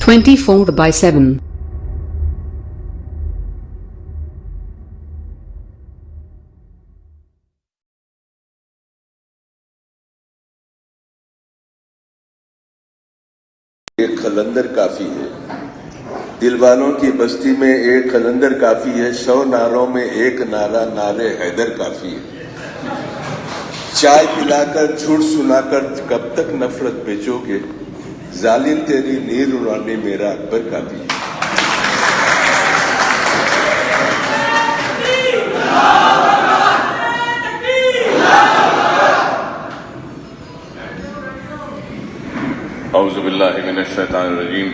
24/7. ایک قلندر کافی ہے، دل والوں کی بستی میں ایک قلندر کافی ہے، 100 نعروں میں ایک نعرہ نعرے حیدر کافی ہے۔ چائے پلا کر جھوٹ سنا کر کب تک نفرت بیچو گے، ظالم تیری نیل اڑانے میرا اکبر کافی ہے۔ اعوذ باللہ من الشیطان الرجیم،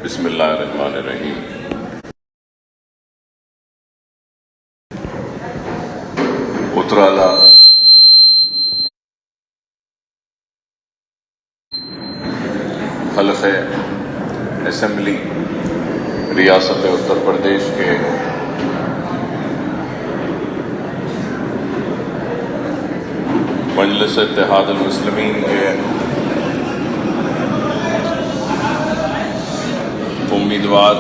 بسم اللہ الرحمن الرحیم۔ اترالا حلقہ اسمبلی ریاست اتر پردیش کے مجلس اتحاد المسلمین کے امیدوار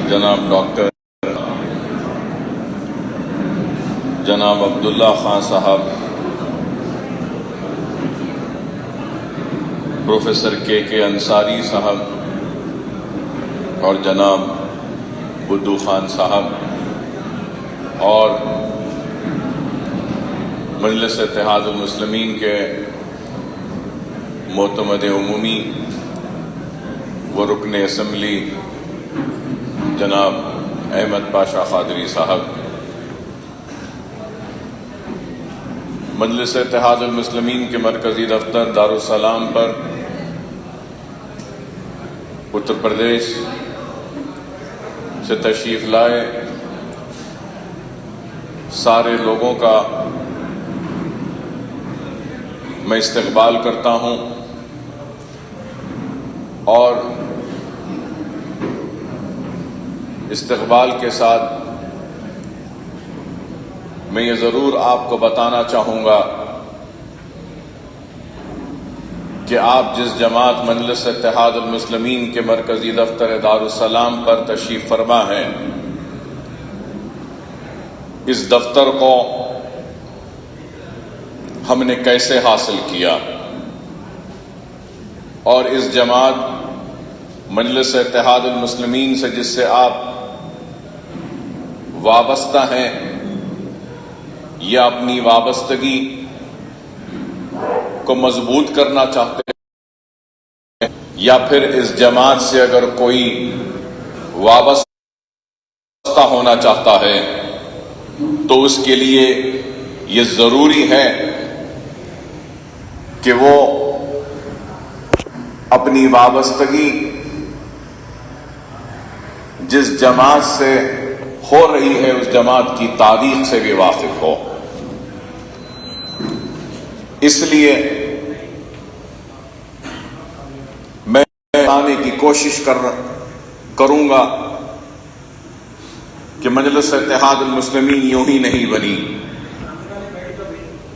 جناب ڈاکٹر جناب عبداللہ خان صاحب، پروفیسر کے انصاری صاحب اور جناب بدو خان صاحب اور مجلس اتحاد المسلمین کے معتمد عمومی و رکن اسمبلی جناب احمد پاشا قادری صاحب، مجلس اتحاد المسلمین کے مرکزی دفتر دارالسلام پر اتر پردیش سے تشریف لائے سارے لوگوں کا میں استقبال کرتا ہوں اور استقبال کے ساتھ میں یہ ضرور آپ کو بتانا چاہوں گا کہ آپ جس جماعت مجلس اتحاد المسلمین کے مرکزی دفتر دارالسلام پر تشریف فرما ہیں، اس دفتر کو ہم نے کیسے حاصل کیا اور اس جماعت مجلس اتحاد المسلمین سے جس سے آپ وابستہ ہیں یا اپنی وابستگی کو مضبوط کرنا چاہتے ہیں، یا پھر اس جماعت سے اگر کوئی وابستہ ہونا چاہتا ہے تو اس کے لیے یہ ضروری ہے کہ وہ اپنی وابستگی جس جماعت سے ہو رہی ہے اس جماعت کی تاریخ سے بھی واقف ہو۔ اس لیے میں بتانے کی کوشش کروں گا کہ مجلس اتحاد المسلمین یوں ہی نہیں بنی،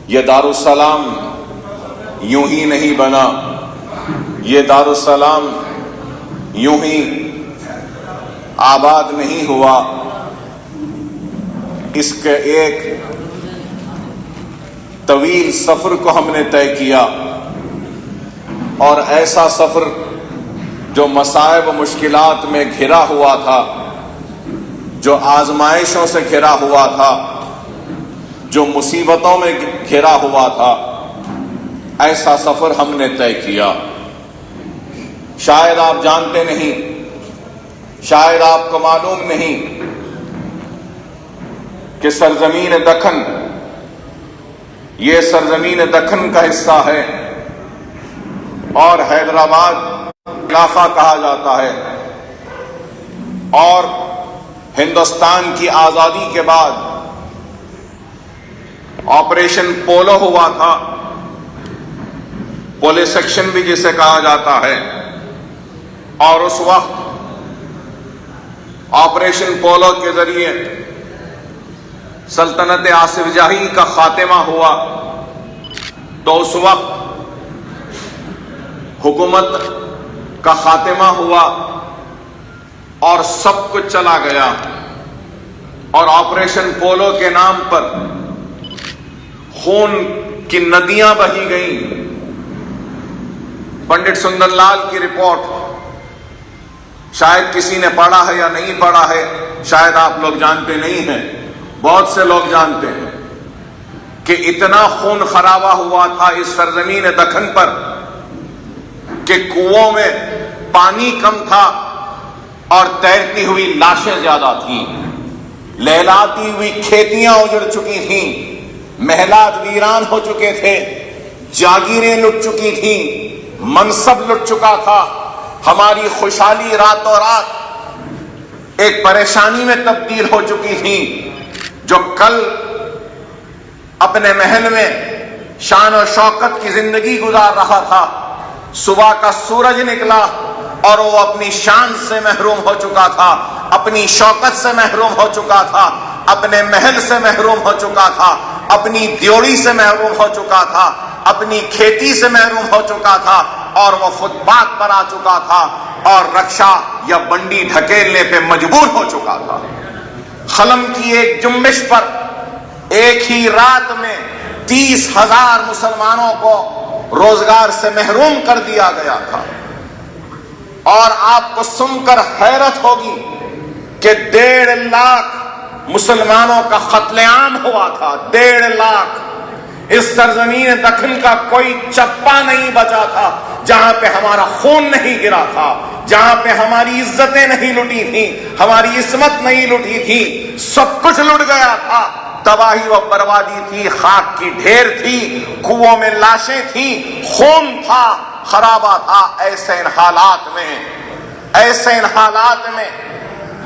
یہ دارالسلام یوں ہی نہیں بنا، یہ دارالسلام یوں ہی آباد نہیں ہوا، اس کے ایک طویل سفر کو ہم نے طے کیا، اور ایسا سفر جو مصائب و مشکلات میں گھرا ہوا تھا، جو آزمائشوں سے گھرا ہوا تھا، جو مصیبتوں میں گھرا ہوا تھا، ایسا سفر ہم نے طے کیا۔ شاید آپ جانتے نہیں، شاید آپ کو معلوم نہیں کہ سرزمین دکن یہ سرزمین دکن کا حصہ ہے اور حیدرآباد علاقہ کہا جاتا ہے، اور ہندوستان کی آزادی کے بعد آپریشن پولو ہوا تھا، پولیس سیکشن بھی جسے کہا جاتا ہے، اور اس وقت آپریشن پولو کے ذریعے سلطنت آصف جاہی کا خاتمہ ہوا، تو اس وقت حکومت کا خاتمہ ہوا اور سب کچھ چلا گیا، اور آپریشن پولو کے نام پر خون کی ندیاں بہی گئیں۔ پنڈت سندر لال کی رپورٹ شاید کسی نے پڑھا ہے یا نہیں پڑھا ہے، شاید آپ لوگ جانتے نہیں ہیں، بہت سے لوگ جانتے ہیں کہ اتنا خون خرابہ ہوا تھا اس سرزمین دکن پر کہ کنوؤں میں پانی کم تھا اور تیرتی ہوئی لاشیں زیادہ تھیں، لہلاتی ہوئی کھیتیاں اجڑ چکی تھیں، محلات ویران ہو چکے تھے، جاگیریں لٹ چکی تھیں، منصب لٹ چکا تھا، ہماری خوشحالی راتوں رات ایک پریشانی میں تبدیل ہو چکی تھی۔ جو کل اپنے محل میں شان و شوکت کی زندگی گزار رہا تھا، صبح کا سورج نکلا اور وہ اپنی شان سے محروم ہو چکا تھا، اپنی شوکت سے محروم ہو چکا تھا، اپنے محل سے محروم ہو چکا تھا، اپنی دیوڑی سے محروم ہو چکا تھا، اپنی کھیتی سے محروم ہو چکا تھا، اور وہ فٹ پاتھ پر آ چکا تھا اور رکشا یا بنڈی ڈھکیلنے پہ مجبور ہو چکا تھا۔ قلم کی ایک جنبش پر ایک ہی رات میں 30,000 مسلمانوں کو روزگار سے محروم کر دیا گیا تھا، اور آپ کو سن کر حیرت ہوگی کہ 1.5 لاکھ مسلمانوں کا قتل عام ہوا تھا۔ 1.5 لاکھ۔ اس سرزمین دکن کا کوئی چپا نہیں بچا تھا جہاں پہ ہمارا خون نہیں گرا تھا، جہاں پہ ہماری عزتیں نہیں لٹی تھیں، ہماری عصمت نہیں لٹی تھی، سب کچھ لٹ گیا تھا۔ تباہی و بربادی تھی، خاک کی ڈھیر تھی، کنوؤں میں لاشیں تھیں، خون تھا، خرابہ تھا۔ ایسے حالات میں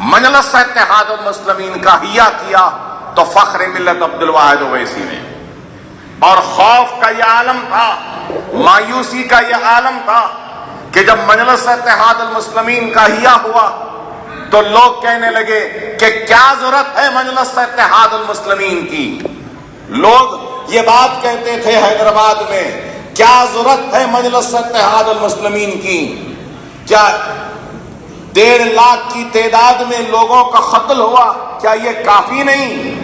مجلس اتحاد المسلمین کا حیا کیا تو فخر ملت عبدالواحد اویسی نے، اور خوف کا یہ عالم تھا، مایوسی کا یہ عالم تھا کہ جب مجلس اتحاد المسلمین کا حیا ہوا تو لوگ کہنے لگے کہ کیا ضرورت ہے مجلس اتحاد المسلمین کی۔ لوگ یہ بات کہتے تھے حیدرآباد میں، کیا ضرورت ہے مجلس اتحاد المسلمین کی؟ کیا 1.5 لاکھ کی تعداد میں لوگوں کا قتل ہوا، کیا یہ کافی نہیں؟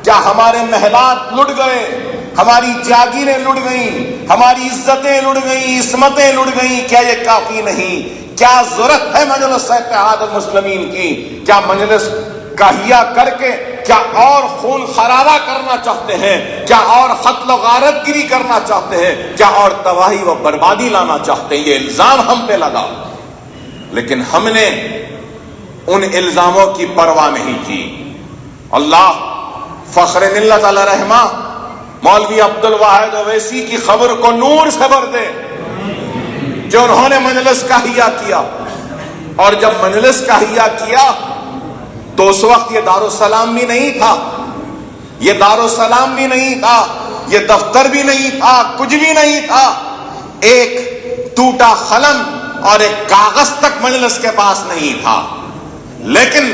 کیا ہمارے محلات لٹ گئے، ہماری جاگیریں لٹ گئیں، ہماری عزتیں لٹ گئیں، عصمتیں لٹ گئیں، کیا یہ کافی نہیں؟ کیا ضرورت ہے مجلس اتحاد المسلمین کی؟ کیا مجلس کا حیا کر کے کیا اور خون خرابہ کرنا چاہتے ہیں؟ کیا اور قتل و غارت گری کرنا چاہتے ہیں؟ کیا اور تباہی و بربادی لانا چاہتے ہیں؟ یہ الزام ہم پہ لگا، لیکن ہم نے ان الزاموں کی پرواہ نہیں کی۔ اللہ فخر ملت علیہ رحمہ مولوی عبدالواحد اویسی کی خبر کو نور سے بھر دے، جو انہوں نے مجلس کا حیا کیا۔ اور جب مجلس کا حیا کیا تو اس وقت یہ دارالسلام بھی نہیں تھا، یہ دارالسلام بھی نہیں تھا، یہ دفتر بھی نہیں تھا، کچھ بھی نہیں تھا۔ ایک ٹوٹا قلم اور ایک کاغذ تک مجلس کے پاس نہیں تھا، لیکن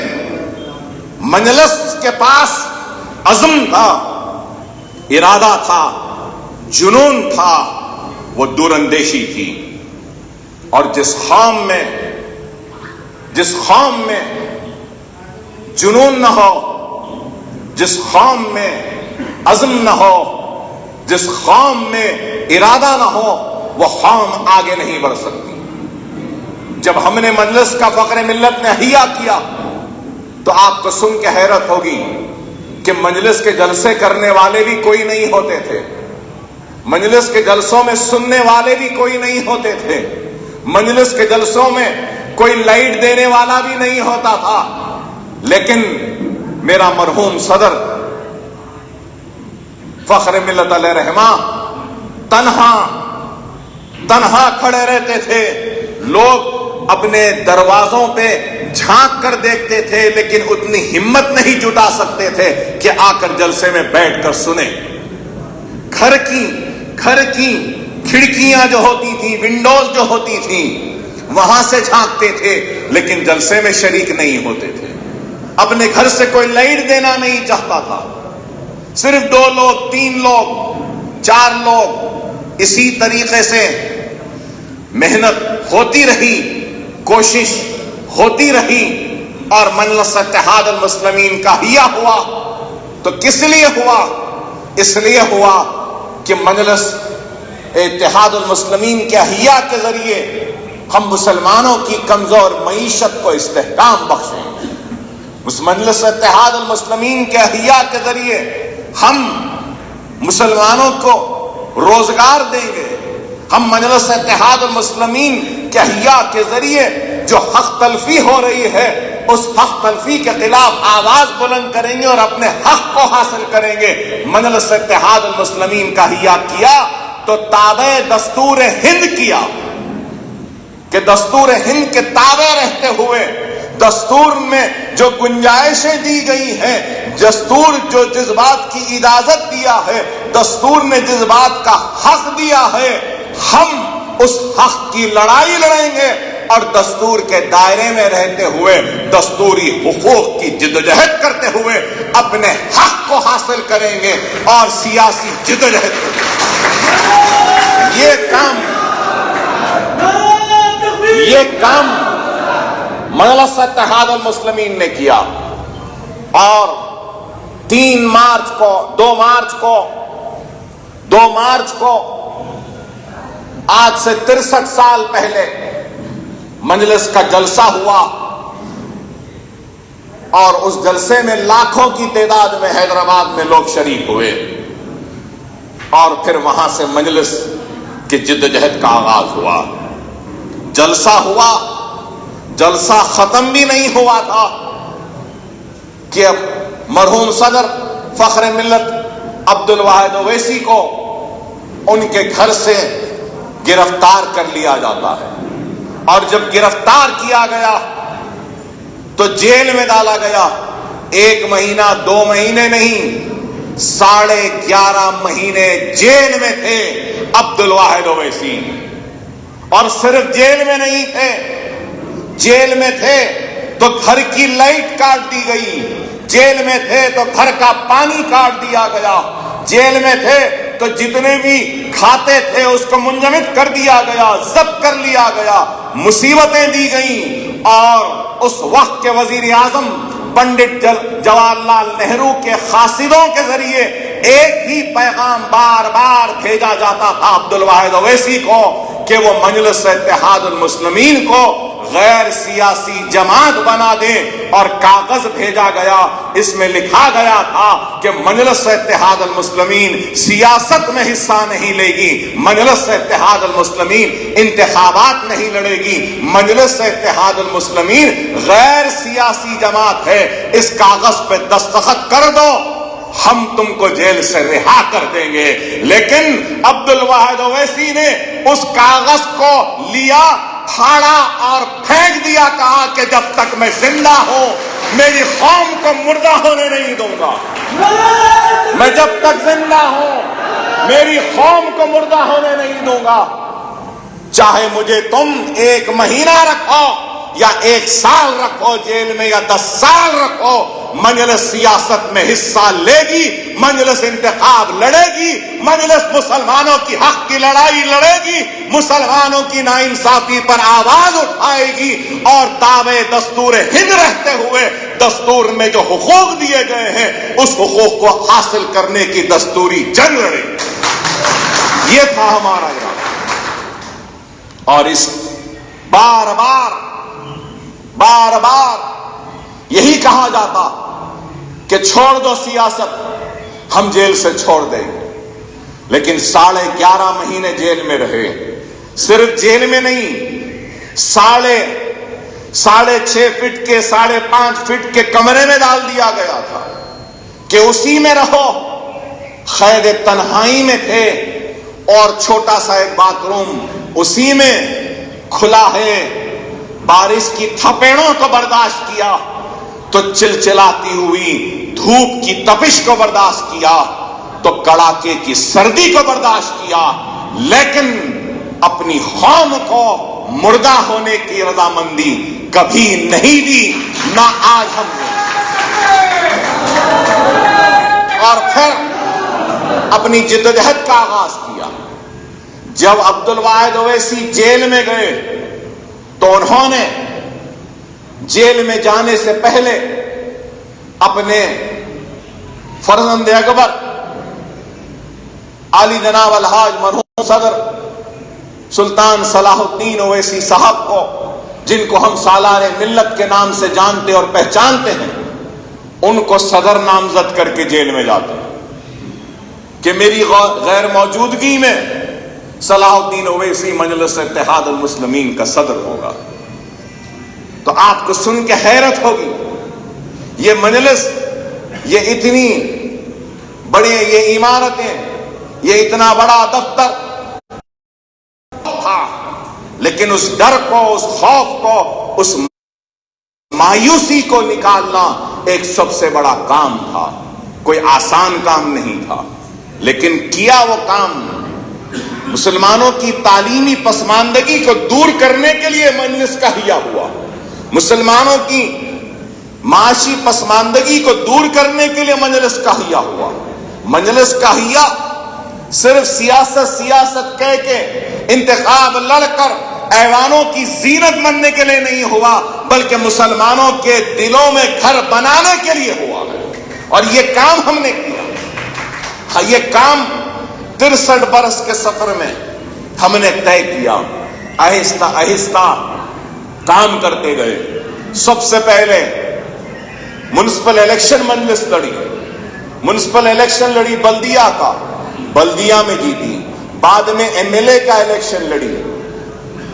مجلس کے پاس عزم تھا، ارادہ تھا، جنون تھا، وہ دور اندیشی تھی۔ اور جس قوم میں جنون نہ ہو، جس قوم میں عزم نہ ہو، جس قوم میں ارادہ نہ ہو، وہ قوم آگے نہیں بڑھ سکتی۔ جب ہم نے مجلس کا فخر ملت نے حیا کیا تو آپ کو سن کے حیرت ہوگی کہ مجلس کے جلسے کرنے والے بھی کوئی نہیں ہوتے تھے، مجلس کے جلسوں میں سننے والے بھی کوئی نہیں ہوتے تھے، مجلس کے جلسوں میں کوئی لائٹ دینے والا بھی نہیں ہوتا تھا، لیکن میرا مرحوم صدر فخر ملت علیہ رحمہ تنہا کھڑے رہتے تھے۔ لوگ اپنے دروازوں پہ جھانک کر دیکھتے تھے، لیکن اتنی ہمت نہیں جٹا سکتے تھے کہ آ کر جلسے میں بیٹھ کر سنیں۔ گھر کی کھڑکیاں جو ہوتی تھی، ونڈوز جو ہوتی تھیں، وہاں سے جھانکتے تھے، لیکن جلسے میں شریک نہیں ہوتے تھے۔ اپنے گھر سے کوئی لائٹ دینا نہیں چاہتا تھا، صرف 2 لوگ، 3 لوگ، 4 لوگ اسی طریقے سے محنت ہوتی رہی، کوشش ہوتی رہی اور مجلس اتحاد المسلمین کا حیہ ہوا، تو کس لیے ہوا؟ اس لیے ہوا کہ مجلس اتحاد المسلمین کے حیہ کے ذریعے ہم مسلمانوں کی کمزور معیشت کو استحکام بخشیں گے۔ اس مجلس اتحاد المسلمین کے حیہ کے ذریعے ہم مسلمانوں کو روزگار دیں گے۔ ہم مجلس اتحاد المسلمین کے حیہ کے ذریعے جو حق تلفی ہو رہی ہے اس حق تلفی کے خلاف آواز بلند کریں گے اور اپنے حق کو حاصل کریں گے۔ مجلس اتحاد المسلمین کا حیہ کیا تو تابع دستور ہند کیا کہ دستور ہند کے تابع رہتے ہوئے دستور میں جو گنجائشیں دی گئی ہیں، دستور جو جس بات کی اجازت دیا ہے، دستور نے جس بات کا حق دیا ہے، ہم اس حق کی لڑائی لڑیں گے اور دستور کے دائرے میں رہتے ہوئے دستوری حقوق کی جدوجہد کرتے ہوئے اپنے حق کو حاصل کریں گے اور سیاسی جدوجہد کریں گے۔ یہ کام مجلس اتحاد المسلمین نے کیا اور 2 مارچ کو آج سے 63 سال پہلے مجلس کا جلسہ ہوا اور اس جلسے میں لاکھوں کی تعداد میں حیدرآباد میں لوگ شریک ہوئے اور پھر وہاں سے مجلس کی جدوجہد کا آغاز ہوا۔ جلسہ ہوا، جلسہ ختم بھی نہیں ہوا تھا کہ مرحوم صدر فخر ملت عبدالواحد اویسی کو ان کے گھر سے گرفتار کر لیا جاتا ہے اور جب گرفتار کیا گیا تو جیل میں ڈالا گیا۔ 1 مہینہ 2 مہینے نہیں، 11.5 مہینے جیل میں تھے عبدالواحد اویسی۔ اور صرف جیل میں نہیں تھے، جیل میں تھے تو گھر کی لائٹ کاٹ دی گئی، جیل میں تھے تو گھر کا پانی کاٹ دیا گیا، جیل میں تھے تو جتنے بھی کھاتے تھے اس کو منجمد کر دیا گیا، ضبط کر لیا گیا، مصیبتیں دی گئیں۔ اور اس وقت کے وزیر اعظم پنڈت جواہر لال نہرو کے قاصدوں کے ذریعے ایک ہی پیغام بار بار بھیجا جاتا تھا عبدالواحد اویسی کو کہ وہ مجلس اتحاد المسلمین کو غیر سیاسی جماعت بنا دیں، اور کاغذ بھیجا گیا، اس میں لکھا گیا تھا کہ مجلس اتحاد المسلمین سیاست میں حصہ نہیں لے گی، مجلس اتحاد المسلمین انتخابات نہیں لڑے گی، مجلس اتحاد المسلمین غیر سیاسی جماعت ہے، اس کاغذ پہ دستخط کر دو، ہم تم کو جیل سے رہا کر دیں گے۔ لیکن عبدالواحد اویسی نے اس کاغذ کو لیا، پھاڑا اور پھینک دیا، کہا کہ جب تک میں زندہ ہوں میری قوم کو مردہ ہونے نہیں دوں گا، میں جب تک زندہ ہوں میری قوم کو مردہ ہونے نہیں دوں گا، چاہے مجھے تم 1 مہینہ رکھو یا 1 سال رکھو جیل میں یا 10 سال رکھو، مجلس سیاست میں حصہ لے گی، مجلس انتخاب لڑے گی، مجلس مسلمانوں کی حق کی لڑائی لڑے گی، مسلمانوں کی ناانصافی پر آواز اٹھائے گی اور تابع دستور ہند رہتے ہوئے دستور میں جو حقوق دیے گئے ہیں اس حقوق کو حاصل کرنے کی دستوری جنگ لڑے گی۔ یہ تھا ہمارا ارادہ۔ اور اس بار بار یہی کہا جاتا کہ چھوڑ دو سیاست، ہم جیل سے چھوڑ دیں گے، لیکن 11.5 مہینے جیل میں رہے۔ صرف جیل میں نہیں، 6.5 فٹ کے 5.5 فٹ کے کمرے میں ڈال دیا گیا تھا کہ اسی میں رہو، قید تنہائی میں تھے، اور چھوٹا سا ایک باتھ روم اسی میں کھلا ہے۔ بارش کی تھپیڑوں کو برداشت کیا تو چلچلاتی ہوئی دھوپ کی تپش کو برداشت کیا تو کڑاکے کی سردی کو برداشت کیا، لیکن اپنی قوم کو مردہ ہونے کی رضامندی کبھی نہیں دی، نہ آج ہم نے۔ اور پھر اپنی جدوجہد کا آغاز کیا۔ جب عبد الواحد اویسی جیل میں گئے تو انہوں نے جیل میں جانے سے پہلے اپنے فرزند اکبر علی جناب الحاج مرحوم صدر سلطان صلاح الدین اویسی صاحب کو، جن کو ہم سالار ملت کے نام سے جانتے اور پہچانتے ہیں، ان کو صدر نامزد کر کے جیل میں جاتے کہ میری غیر موجودگی میں صلاح الدین اویسی مجلس اتحاد المسلمین کا صدر ہوگا۔ تو آپ کو سن کے حیرت ہوگی، یہ مجلس، یہ اتنی بڑی یہ عمارتیں، یہ اتنا بڑا دفتر تھا، لیکن اس ڈر کو، اس خوف کو، اس مایوسی کو نکالنا ایک سب سے بڑا کام تھا، کوئی آسان کام نہیں تھا، لیکن کیا وہ کام مسلمانوں کی تعلیمی پسماندگی کو دور کرنے کے لیے مجلس کا حیا ہوا، مسلمانوں کی معاشی پسماندگی کو دور کرنے کے لیے مجلس کا حیا ہوا۔ مجلس کا حیا صرف سیاست کہہ کے، انتخاب لڑ کر ایوانوں کی زینت بننے کے لیے نہیں ہوا، بلکہ مسلمانوں کے دلوں میں گھر بنانے کے لیے ہوا ہے، اور یہ کام ہم نے کیا۔ یہ کام 63 برس کے سفر میں ہم نے طے کیا، آہستہ آہستہ کام کرتے گئے۔ سب سے پہلے میونسپل الیکشن مجلس لڑی، میونسپل الیکشن لڑی بلدیہ کا، بلدیہ میں جیتی۔ بعد میں ایم ایل اے کا الیکشن لڑی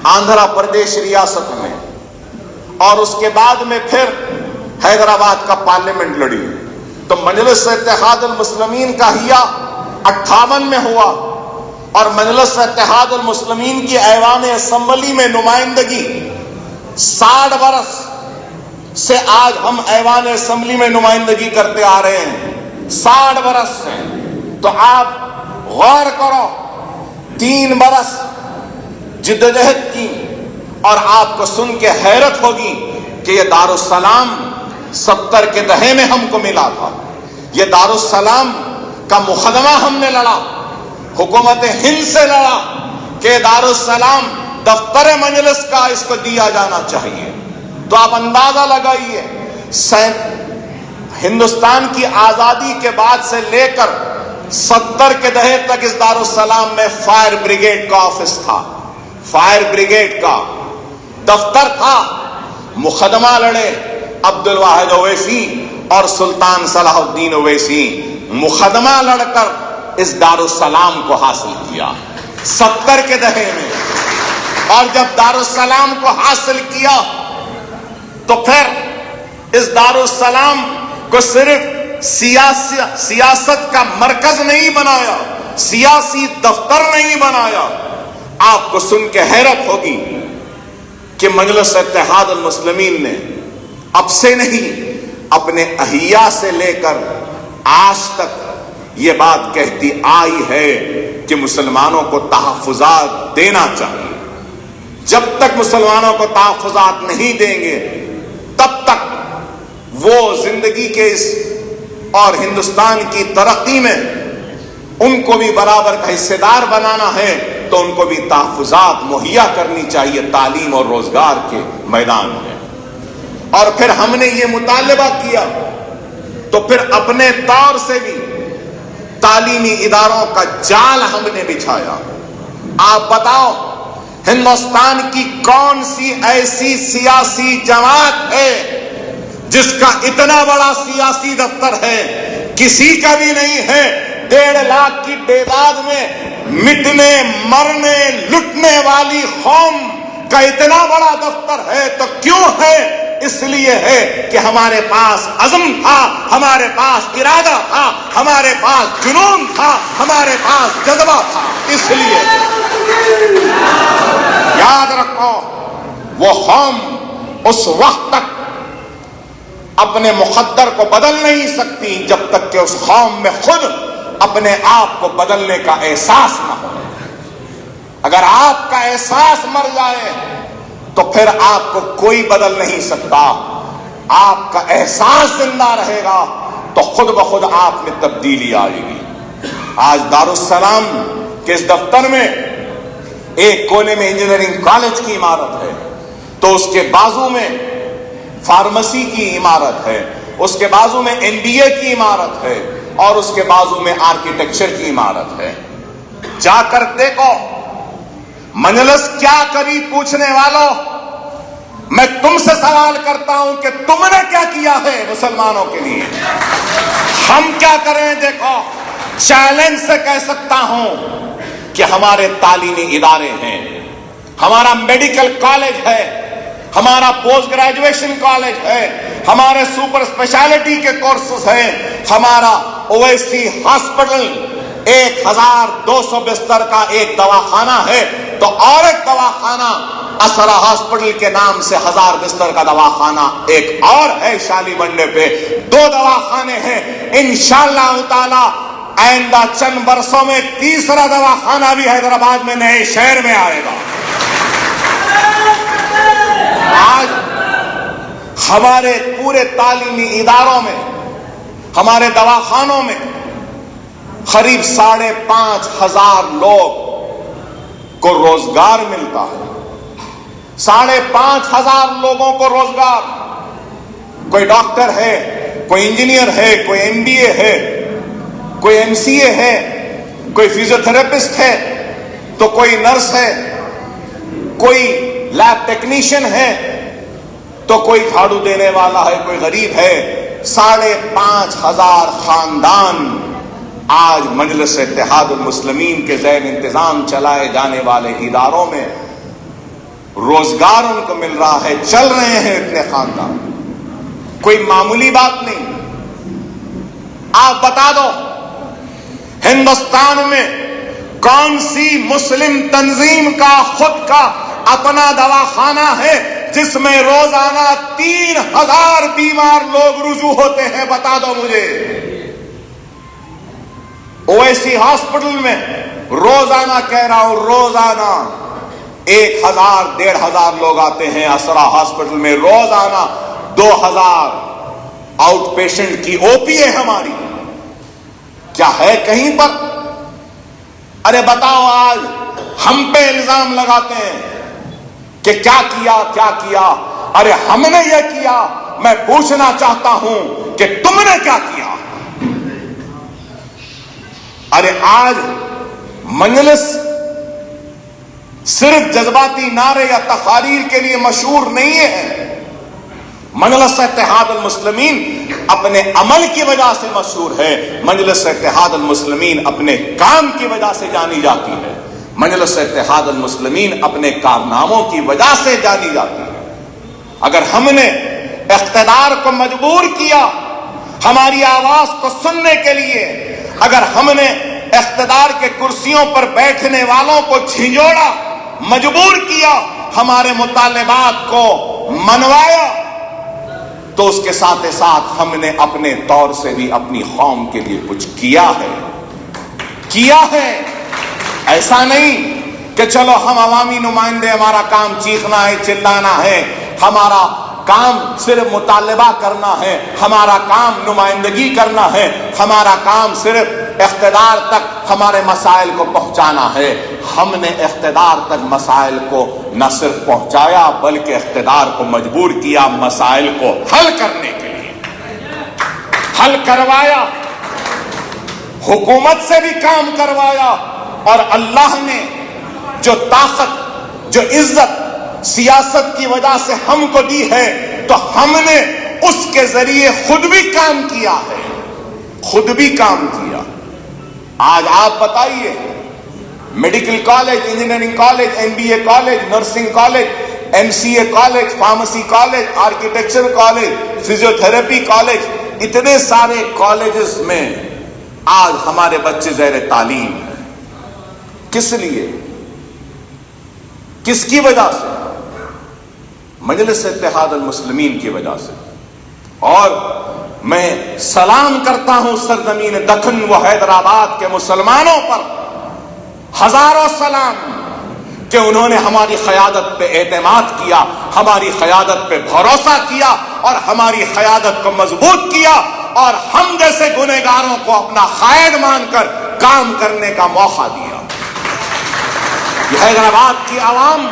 آندھرا پردیش ریاست میں، اور اس کے بعد میں پھر حیدرآباد کا پارلیمنٹ لڑی۔ تو مجلس اتحاد المسلمین کا حیا 58 میں ہوا، اور مجلس اتحاد المسلمین کی ایوان اسمبلی میں نمائندگی 60 برس سے آج ہم ایوان اسمبلی میں نمائندگی کرتے آ رہے ہیں، 60 برس سے۔ تو آپ غور کرو، 3 برس جدوجہد کی، اور آپ کو سن کے حیرت ہوگی کہ یہ دارالسلام 70 کے دہے میں ہم کو ملا تھا۔ یہ دارالسلام کا مقدمہ ہم نے لڑا، حکومت ہند سے لڑا کہ دارالسلام دفتر مجلس کا اس کو دیا جانا چاہیے۔ تو آپ اندازہ لگائیے، ہندوستان کی آزادی کے بعد سے لے کر 70 کے دہے تک اس دارالسلام میں فائر بریگیڈ کا آفس تھا، فائر بریگیڈ کا دفتر تھا۔ مقدمہ لڑے عبد الواحد اویسی اور سلطان صلاح الدین اویسی، مقدمہ لڑ کر اس دارالسلام کو حاصل کیا 70 کے دہے میں۔ اور جب دارالسلام کو حاصل کیا تو پھر اس دارالسلام کو صرف سیاست کا مرکز نہیں بنایا، سیاسی دفتر نہیں بنایا۔ آپ کو سن کے حیرت ہوگی کہ مجلس اتحاد المسلمین نے اب سے نہیں، اپنے احیا سے لے کر آج تک یہ بات کہتی آئی ہے کہ مسلمانوں کو تحفظات دینا چاہیے۔ جب تک مسلمانوں کو تحفظات نہیں دیں گے، تب تک وہ زندگی کے اس اور ہندوستان کی ترقی میں ان کو بھی برابر کا حصے دار بنانا ہے، تو ان کو بھی تحفظات مہیا کرنی چاہیے تعلیم اور روزگار کے میدان میں۔ اور پھر ہم نے یہ مطالبہ کیا تو پھر اپنے طور سے بھی تعلیمی اداروں کا جال ہم نے بچھایا۔ آپ بتاؤ، ہندوستان کی کون سی ایسی سیاسی جماعت ہے جس کا اتنا بڑا سیاسی دفتر ہے؟ کسی کا بھی نہیں ہے۔ 1.5 لاکھ کی تعداد میں مٹنے، مرنے، لٹنے والی قوم کا اتنا بڑا دفتر ہے تو کیوں ہے؟ اس لیے ہے کہ ہمارے پاس عزم تھا، ہمارے پاس ارادہ تھا، ہمارے پاس جنون تھا، ہمارے پاس جذبہ تھا۔ اس لیے یاد رکھو، وہ قوم اس وقت تک اپنے مقدر کو بدل نہیں سکتی جب تک کہ اس قوم میں خود اپنے آپ کو بدلنے کا احساس نہ ہو۔ اگر آپ کا احساس مر جائے تو پھر آپ کو کوئی بدل نہیں سکتا۔ آپ کا احساس زندہ رہے گا تو خود بخود آپ میں تبدیلی آئے گی۔ آج دارالسلام کے اس دفتر میں ایک کونے میں انجینئرنگ کالج کی عمارت ہے، تو اس کے بازو میں فارمیسی کی عمارت ہے، اس کے بازو میں MBA کی عمارت ہے، اور اس کے بازو میں آرکیٹیکچر کی عمارت ہے۔ جا کر دیکھو مجلس کیا کری پوچھنے والوں، میں تم سے سوال کرتا ہوں کہ تم نے کیا کیا ہے مسلمانوں کے لیے؟ ہم کیا کریں؟ دیکھو، چیلنج سے کہہ سکتا ہوں کہ ہمارے تعلیمی ادارے ہیں، ہمارا میڈیکل کالج ہے، ہمارا پوسٹ گریجویشن کالج ہے، ہمارے سپر اسپیشلٹی کے کورسز ہیں، ہمارا اویسی ہاسپٹل 1200 بستر کا ایک دواخانہ ہے، تو اور ایک دواخانہ اسرا ہاسپٹل کے نام سے 1000 بستر کا دواخانہ ایک اور ہے شالی بنڈے پہ، 2 دواخانے ہیں۔ انشاءاللہ تعالی آئندہ چند برسوں میں تیسرا دواخانہ بھی حیدرآباد میں نئے شہر میں آئے گا۔ آج ہمارے پورے تعلیمی اداروں میں، ہمارے دواخانوں میں قریب 5,500 لوگ کو روزگار ملتا ہے۔ 5,500 لوگوں کو روزگار، کوئی ڈاکٹر ہے، کوئی انجینئر ہے، کوئی MBA ہے، کوئی MCA ہے، کوئی فزیوتھراپسٹ ہے، تو کوئی نرس ہے، کوئی لیب ٹیکنیشین ہے، تو کوئی جھاڑو دینے والا ہے، کوئی غریب ہے۔ 5,500 خاندان آج مجلس اتحاد المسلمین کے زیر انتظام چلائے جانے والے اداروں میں روزگار ان کو مل رہا ہے، چل رہے ہیں اتنے خاندان۔ کوئی معمولی بات نہیں۔ آپ بتا دو ہندوستان میں کون سی مسلم تنظیم کا خود کا اپنا دواخانہ ہے جس میں روزانہ 3,000 بیمار لوگ رجوع ہوتے ہیں؟ بتا دو مجھے۔ اویسی ہاسپٹل میں روزانہ کہہ رہا ہوں، روزانہ 1,000-1,500 لوگ آتے ہیں۔ اسرا ہاسپٹل میں روزانہ 2,000 آؤٹ پیشنٹ کی OP ہے ہماری۔ کیا ہے کہیں پر؟ ارے بتاؤ، آج ہم پہ الزام لگاتے ہیں کہ کیا کیا؟ ارے ہم نے یہ کیا۔ میں پوچھنا چاہتا ہوں کہ تم نے کیا کیا؟ ارے آج مجلس صرف جذباتی نعرے یا تقاریر کے لیے مشہور نہیں ہے۔ مجلس اتحاد المسلمین اپنے عمل کی وجہ سے مشہور ہے۔ مجلس اتحاد المسلمین اپنے کام کی وجہ سے جانی جاتی ہے۔ مجلس اتحاد المسلمین اپنے کارناموں کی وجہ سے جانی جاتی ہے۔ اگر ہم نے اقتدار کو مجبور کیا ہماری آواز کو سننے کے لیے، اگر ہم نے اقتدار کے کرسیوں پر بیٹھنے والوں کو جھنجھوڑا، مجبور کیا، ہمارے مطالبات کو منوایا، تو اس کے ساتھ ساتھ ہم نے اپنے طور سے بھی اپنی قوم کے لیے کچھ کیا ہے۔ ایسا نہیں کہ چلو ہم عوامی نمائندے، ہمارا کام چیخنا ہے، چلانا ہے، ہمارا کام صرف مطالبہ کرنا ہے، ہمارا کام نمائندگی کرنا ہے، ہمارا کام صرف اقتدار تک ہمارے مسائل کو پہنچانا ہے۔ ہم نے اقتدار تک مسائل کو نہ صرف پہنچایا بلکہ اقتدار کو مجبور کیا مسائل کو حل کرنے کے لیے، حل کروایا، حکومت سے بھی کام کروایا، اور اللہ نے جو طاقت، جو عزت سیاست کی وجہ سے ہم کو دی ہے، تو ہم نے اس کے ذریعے خود بھی کام کیا ہے، خود بھی کام کیا۔ آج آپ بتائیے، medical college, engineering college, MBA college, nursing college, MCA college, pharmacy college, architecture college, physiotherapy college, اتنے سارے کالجز میں آج ہمارے بچے زیر تعلیم ہیں۔ کس لیے؟ کس کی وجہ سے؟ مجلس اتحاد المسلمین کی وجہ سے۔ اور میں سلام کرتا ہوں سرزمین دکن و حیدرآباد کے مسلمانوں پر، ہزاروں سلام، کہ انہوں نے ہماری قیادت پہ اعتماد کیا، ہماری قیادت پہ بھروسہ کیا، اور ہماری قیادت کو مضبوط کیا، اور ہم جیسے گنہگاروں کو اپنا قائد مان کر کام کرنے کا موقع دیا۔ یہ حیدرآباد کی عوام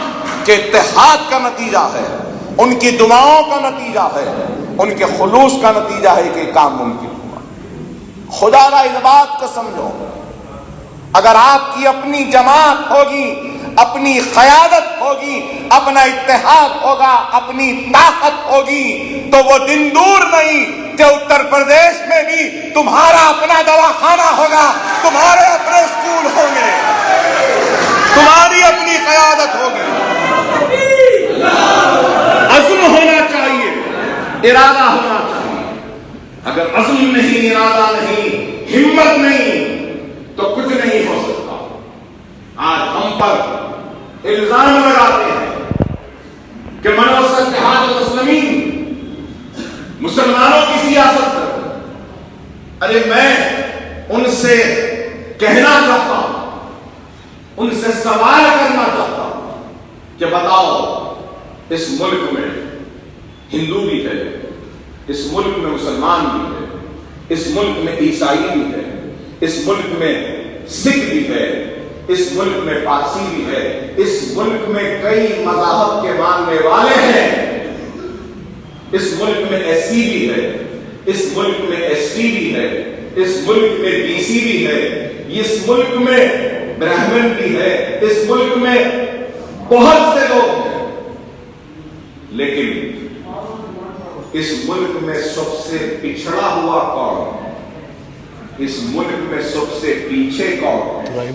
کے اتحاد کا نتیجہ ہے، ان کی دعاؤں کا نتیجہ ہے، ان کے خلوص کا نتیجہ ہے کہ یہ کام ممکن ہوا۔ خدا را اس بات کو سمجھو، اگر آپ کی اپنی جماعت ہوگی، اپنی قیادت ہوگی، اپنا اتحاد ہوگا، اپنی طاقت ہوگی، تو وہ دن دور نہیں کہ اتر پردیش میں بھی تمہارا اپنا دواخانہ ہوگا، تمہارے اپنے اسکول ہوں گے، تمہاری اپنی قیادت ہوگی۔ عزم ہونا چاہیے، ارادہ ہونا چاہیے۔ اگر عزم نہیں، ارادہ نہیں، ہمت نہیں، تو کچھ نہیں ہو سکتا۔ آج ہم پر الزام لگاتے ہیں کہ منوسط اتحاد المسلمین مسلمانوں کی سیاست کرتے۔ ارے میں ان سے کہنا چاہتا ہوں، ان سے سوال کرنا چاہتا ہوں کہ بتاؤ، اس ملک میں ہندو بھی ہے، اس ملک میں مسلمان بھی ہے، اس ملک میں عیسائی بھی ہے، اس ملک میں سکھ بھی ہے، اس ملک میں پارسی بھی ہے، اس ملک میں کئی مذاہب کے ماننے والے ہیں، اس ملک میں ایس سی بھی ہے، اس ملک میں ایس ٹی بھی ہے، اس ملک میں بی سی بھی ہے، اس ملک میں برہمن بھی ہے، اس ملک میں بہت سے لوگ ہیں، لیکن اس ملک میں سب سے پچھڑا ہوا کون؟ اس ملک میں سب سے پیچھے کون ہے؟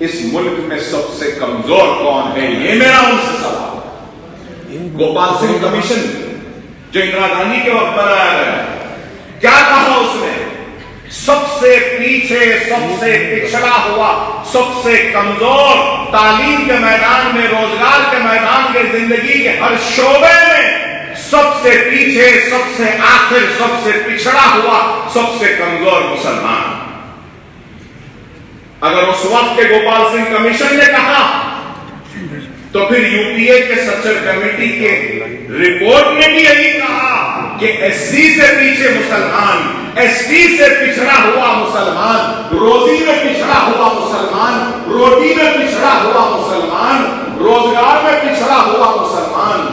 اس ملک میں سب سے کمزور کون ہے؟ یہ میرا ان سے سوال ہے۔ گوپال سنگھ کمیشن جو اندرا گاندھی کے وقت بنایا گیا، کیا کہا اس نے؟ سب سے پیچھے، سب سے پچھڑا ہوا، سب سے کمزور، تعلیم کے میدان میں، روزگار کے میدان کے، زندگی کے ہر شعبے میں سب سے پیچھے، سب سے آخر، سب سے پچھڑا ہوا، سب سے کمزور مسلمان۔ اگر اس وقت کے گوپال سنگھ کمیشن نے کہا تو پھر یو پی اے کے سچر کمیٹی کے رپورٹ نے بھی یہی کہا کہ ایس سی سے پیچھے مسلمان، ایس ٹی سے پچھڑا ہوا مسلمان، روزی میں پچھڑا ہوا مسلمان، روٹی میں پچھڑا ہوا مسلمان، روزگار میں پچھڑا ہوا مسلمان،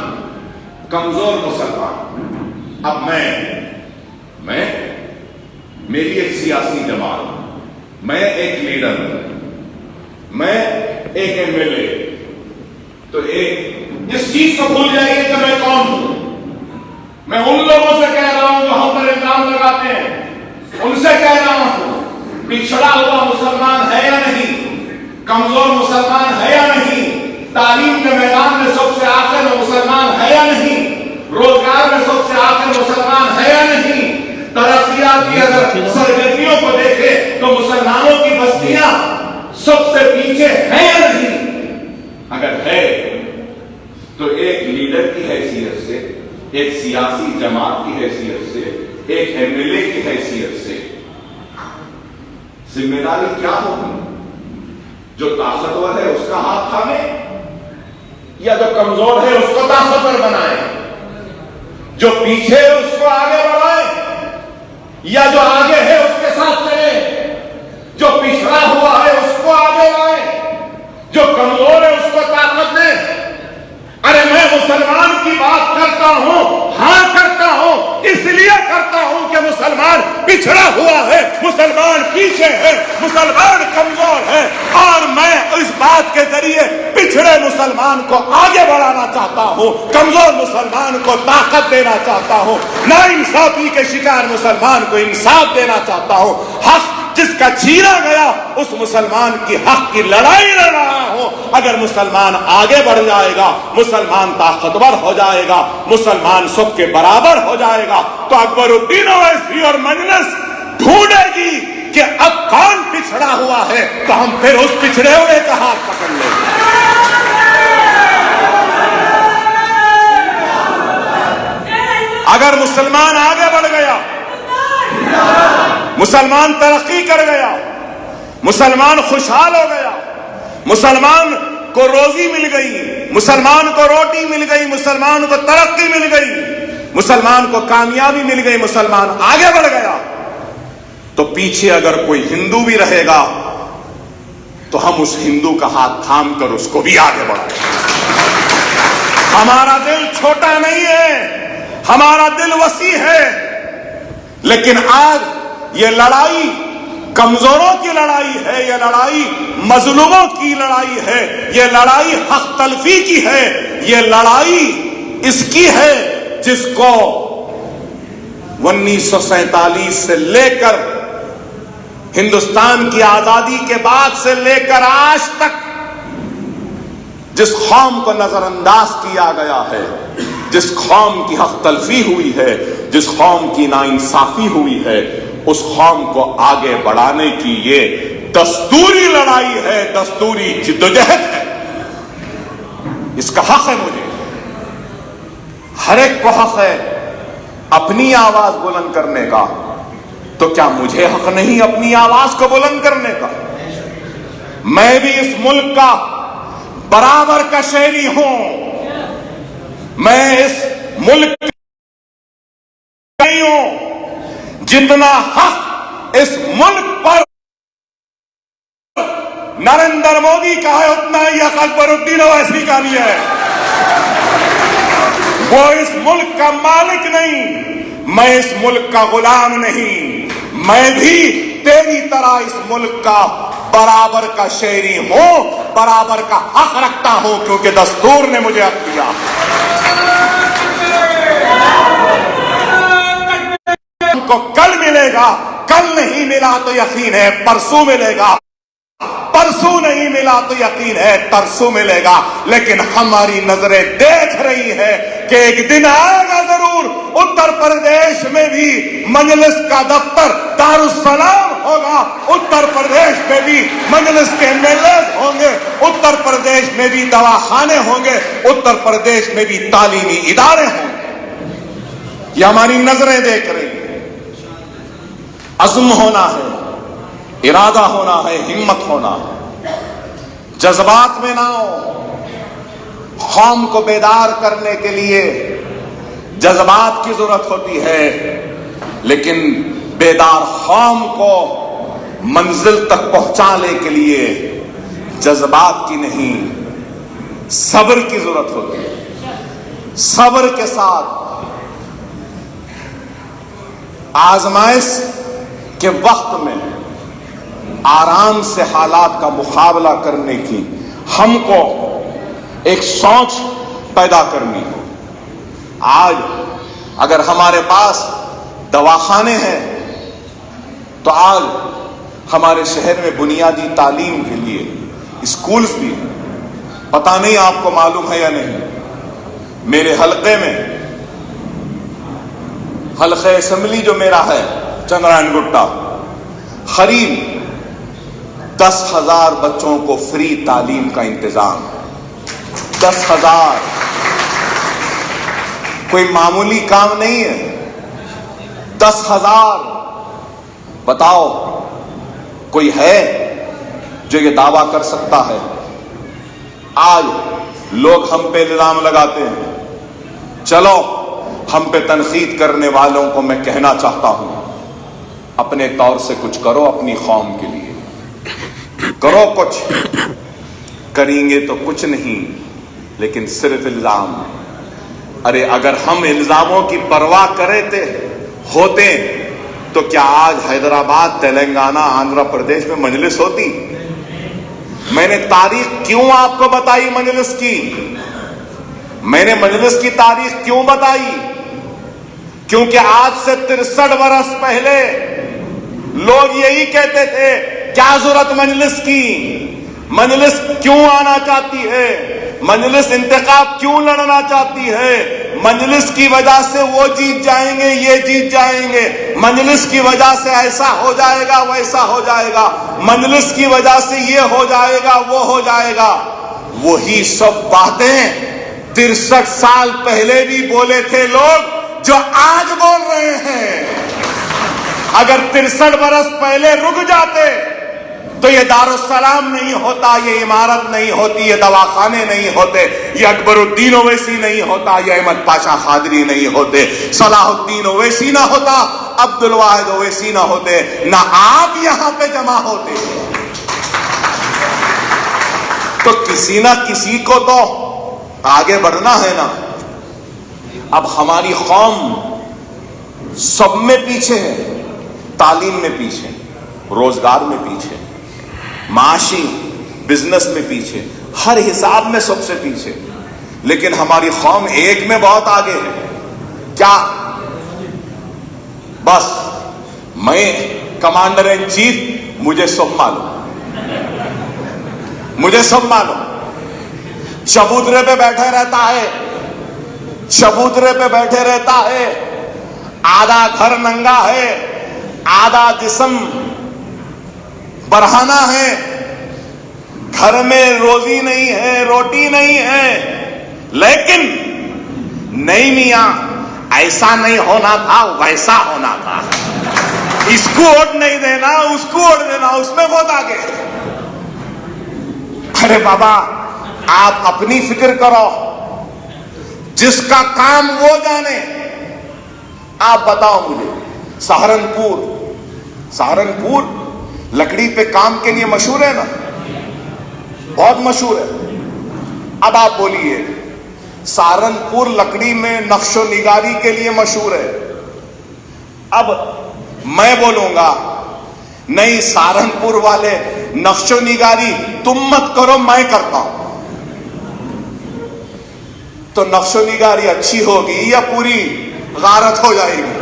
کمزور مسلمان۔ اب میں میری ایک سیاسی جماعت، میں ایک لیڈر، میں ایک ایم ایل اے، تو ایک اس چیز کو بھول جائیے کہ میں کون ہوں۔ میں ان لوگوں سے کہہ رہا ہوں جو ہم پر الزام لگاتے ہیں، ان سے کہہ رہا ہوں پچھڑا ہوا مسلمان ہے یا نہیں، کمزور مسلمان ہے یا نہیں، تعلیم کے میدان میں سب سے آخر مسلمان ہے یا نہیں، روزگار میں سب سے آخر مسلمان ہے یا نہیں، ترقیات کی اگر سرگرمیوں کو دیکھیں تو مسلمانوں کی بستیاں سب سے پیچھے ہیں یا نہیں؟ اگر ہے تو ایک لیڈر کی حیثیت سے، ایک سیاسی جماعت کی حیثیت سے، ایک ایم ایل اے کی حیثیت سے ذمہ داری کیا ہوگی؟ جو طاقتور ہے اس کا ہاتھ تھامے، یا جو کمزور ہے اس کو طاقتور بنائے، جو پیچھے ہے اس کو آگے بڑھائے، یا جو آگے ہے اس کے ساتھ چلے، جو پچھڑا ہوا ہے اس کو آگے لائے، جو کمزور ہے اس کو طاقت دے۔ ارے میں مسلمان کی بات کرتا ہوں، ہاں کرتا ہوں، اس لیے کرتا ہوں کہ مسلمان پچھڑا ہوا ہے، مسلمان پیچھے ہے، مسلمان کمزور ہے، اور میں اس بات کے ذریعے پچھڑے مسلمان کو آگے بڑھانا چاہتا ہوں، کمزور مسلمان کو طاقت دینا چاہتا ہوں، ناانصافی کے شکار مسلمان کو انصاف دینا چاہتا ہوں، حق جس کا چھینا گیا اس مسلمان کی حق کی لڑائی لڑ رہا ہوں۔ اگر مسلمان آگے بڑھ جائے گا، مسلمان طاقتور ہو جائے گا، مسلمان سب کے برابر ہو جائے گا، تو اکبر الدین اویسی اور مجلس ڈھونڈے گی کہ اب کون پچھڑا ہوا ہے، تو ہم پھر اس پچھڑے ہوئے کا ہاتھ پکڑ لیں گے۔ اگر مسلمان آگے بڑھ گیا، مسلمان ترقی کر گیا، مسلمان خوشحال ہو گیا، مسلمان کو روزی مل گئی، مسلمان کو روٹی مل گئی، مسلمان کو ترقی مل گئی، مسلمان کو کامیابی مل گئی، مسلمان آگے بڑھ گیا، تو پیچھے اگر کوئی ہندو بھی رہے گا تو ہم اس ہندو کا ہاتھ تھام کر اس کو بھی آگے بڑھائیں۔ ہمارا دل چھوٹا نہیں ہے، ہمارا دل وسیع ہے، لیکن آج یہ لڑائی کمزوروں کی لڑائی ہے، یہ لڑائی مظلوموں کی لڑائی ہے، یہ لڑائی حق تلفی کی ہے، یہ لڑائی اس کی ہے جس کو 1947 سے لے کر ہندوستان کی آزادی کے بعد سے لے کر آج تک جس قوم کو نظر انداز کیا گیا ہے، جس قوم کی حق تلفی ہوئی ہے، جس قوم کی ناانصافی ہوئی ہے، اس قوم کو آگے بڑھانے کی یہ دستوری لڑائی ہے، دستوری جدوجہد ہے۔ اس کا حق ہے، مجھے ہر ایک کو حق ہے اپنی آواز بلند کرنے کا، تو کیا مجھے حق نہیں اپنی آواز کو بلند کرنے کا؟ میں بھی اس ملک کا برابر کا شہری ہوں، میں اس ملک کا نہیں ہوں، جتنا حق اس ملک پر نریندر مودی کا ہے اتنا ہی حق اکبر الدین اویسی کا بھی ہے۔ وہ اس ملک کا مالک نہیں، میں اس ملک کا غلام نہیں، میں بھی تیری طرح اس ملک کا برابر کا شہری ہوں، برابر کا حق رکھتا ہوں، کیونکہ دستور نے مجھے حق دیا۔ ہم کو کل ملے گا، کل نہیں ملا تو یقین ہے پرسوں ملے گا، پرسوں نہیں ملا تو یقین ہے ترسوں ملے گا، لیکن ہماری نظریں دیکھ رہی ہے کہ ایک دن آئے گا ضرور، اتر پردیش میں بھی مجلس کا دفتر دارالسلام ہوگا، اتر پردیش میں بھی مجلس کے میلز ہوں گے، اتر پردیش میں بھی دواخانے ہوں گے، اتر پردیش میں بھی تعلیمی ادارے ہوں گے۔ یہ ہماری نظریں دیکھ رہی ہیں۔ عزم ہونا ہے، ارادہ ہونا ہے، ہمت ہونا ہے، جذبات میں نہ ہو۔ قوم کو بیدار کرنے کے لیے جذبات کی ضرورت ہوتی ہے، لیکن بیدار قوم کو منزل تک پہنچانے کے لیے جذبات کی نہیں، صبر کی ضرورت ہوتی ہے۔ صبر کے ساتھ آزمائش کے وقت میں آرام سے حالات کا مقابلہ کرنے کی ہم کو ایک سوچ پیدا کرنی ہو۔ آج اگر ہمارے پاس دواخانے ہیں تو آج ہمارے شہر میں بنیادی تعلیم کے لیے اسکولز بھی ہیں۔ پتہ نہیں آپ کو معلوم ہے یا نہیں، میرے حلقے میں، حلقہ اسمبلی جو میرا ہے چندرائن گٹا، قریب 10,000 بچوں کو فری تعلیم کا انتظام ہے۔ 10,000 کوئی معمولی کام نہیں ہے۔ 10,000 بتاؤ کوئی ہے جو یہ دعویٰ کر سکتا ہے؟ آج لوگ ہم پہ الزام لگاتے ہیں، چلو ہم پہ تنقید کرنے والوں کو میں کہنا چاہتا ہوں، اپنے طور سے کچھ کرو، اپنی قوم کے لیے کرو کچھ۔ کریں گے تو کچھ نہیں، لیکن صرف الزام۔ ارے اگر ہم الزاموں کی پرواہ کرتے ہوتے تو کیا آج حیدرآباد، تلنگانہ، آندھرا پردیش میں مجلس ہوتی؟ میں نے تاریخ کیوں آپ کو بتائی مجلس کی؟ میں نے مجلس کی تاریخ کیوں بتائی؟ کیونکہ آج سے 63 برس پہلے لوگ یہی کہتے تھے، کیا ضرورت مجلس کی؟ مجلس کیوں آنا چاہتی ہے؟ مجلس انتخاب کیوں لڑنا چاہتی ہے؟ مجلس کی وجہ سے وہ جیت جائیں گے، یہ جیت جائیں گے، مجلس کی وجہ سے ایسا ہو جائے گا، ویسا ہو جائے گا، مجلس کی وجہ سے یہ ہو جائے گا، وہ ہو جائے گا۔ وہی سب باتیں 63 سال پہلے بھی بولے تھے لوگ، جو آج بول رہے ہیں۔ اگر 63 برس پہلے رک جاتے تو یہ دارالسلام نہیں ہوتا، یہ عمارت نہیں ہوتی، یہ دواخانے نہیں ہوتے، یہ اکبر الدین اویسی نہیں ہوتا، یہ احمد پاشا قادری نہیں ہوتے، صلاح الدین اویسی نہ ہوتا، عبد الواحد اویسی نہ ہوتے، نہ آپ یہاں پہ جمع ہوتے۔ کسی نہ کسی کو تو آگے بڑھنا ہے نا. اب ہماری قوم سب میں پیچھے ہے, تعلیم میں پیچھے, روزگار میں پیچھے, معاشی بزنس میں پیچھے, ہر حساب میں سب سے پیچھے. لیکن ہماری قوم ایک میں بہت آگے ہے. کیا؟ بس میں کمانڈر ان چیف, مجھے سب معلوم, مجھے سب معلوم. چبوترے پہ بیٹھے رہتا ہے, چبوترے پہ بیٹھے رہتا ہے, آدھا گھر ننگا ہے, آدھا جسم برہنہ ہے, گھر میں روزی نہیں ہے, روٹی نہیں ہے. لیکن نہیں میاں, ایسا نہیں ہونا تھا, ویسا ہونا تھا. اس کو ووٹ نہیں دینا, اس کو ووٹ دینا, اس میں بہت آگے. ارے بابا آپ اپنی فکر کرو, جس کا کام وہ جانے. آپ بتاؤ مجھے, سہارنپور لکڑی پہ کام کے لیے مشہور ہے نا, بہت مشہور ہے. اب آپ بولیے, سہارنپور لکڑی میں نقش و نگاری کے لیے مشہور ہے. اب میں بولوں گا نہیں, سہارنپور والے نقش و نگاری تم مت کرو, میں کرتا ہوں. تو نقش و نگاری اچھی ہوگی یا پوری غارت ہو جائے گی,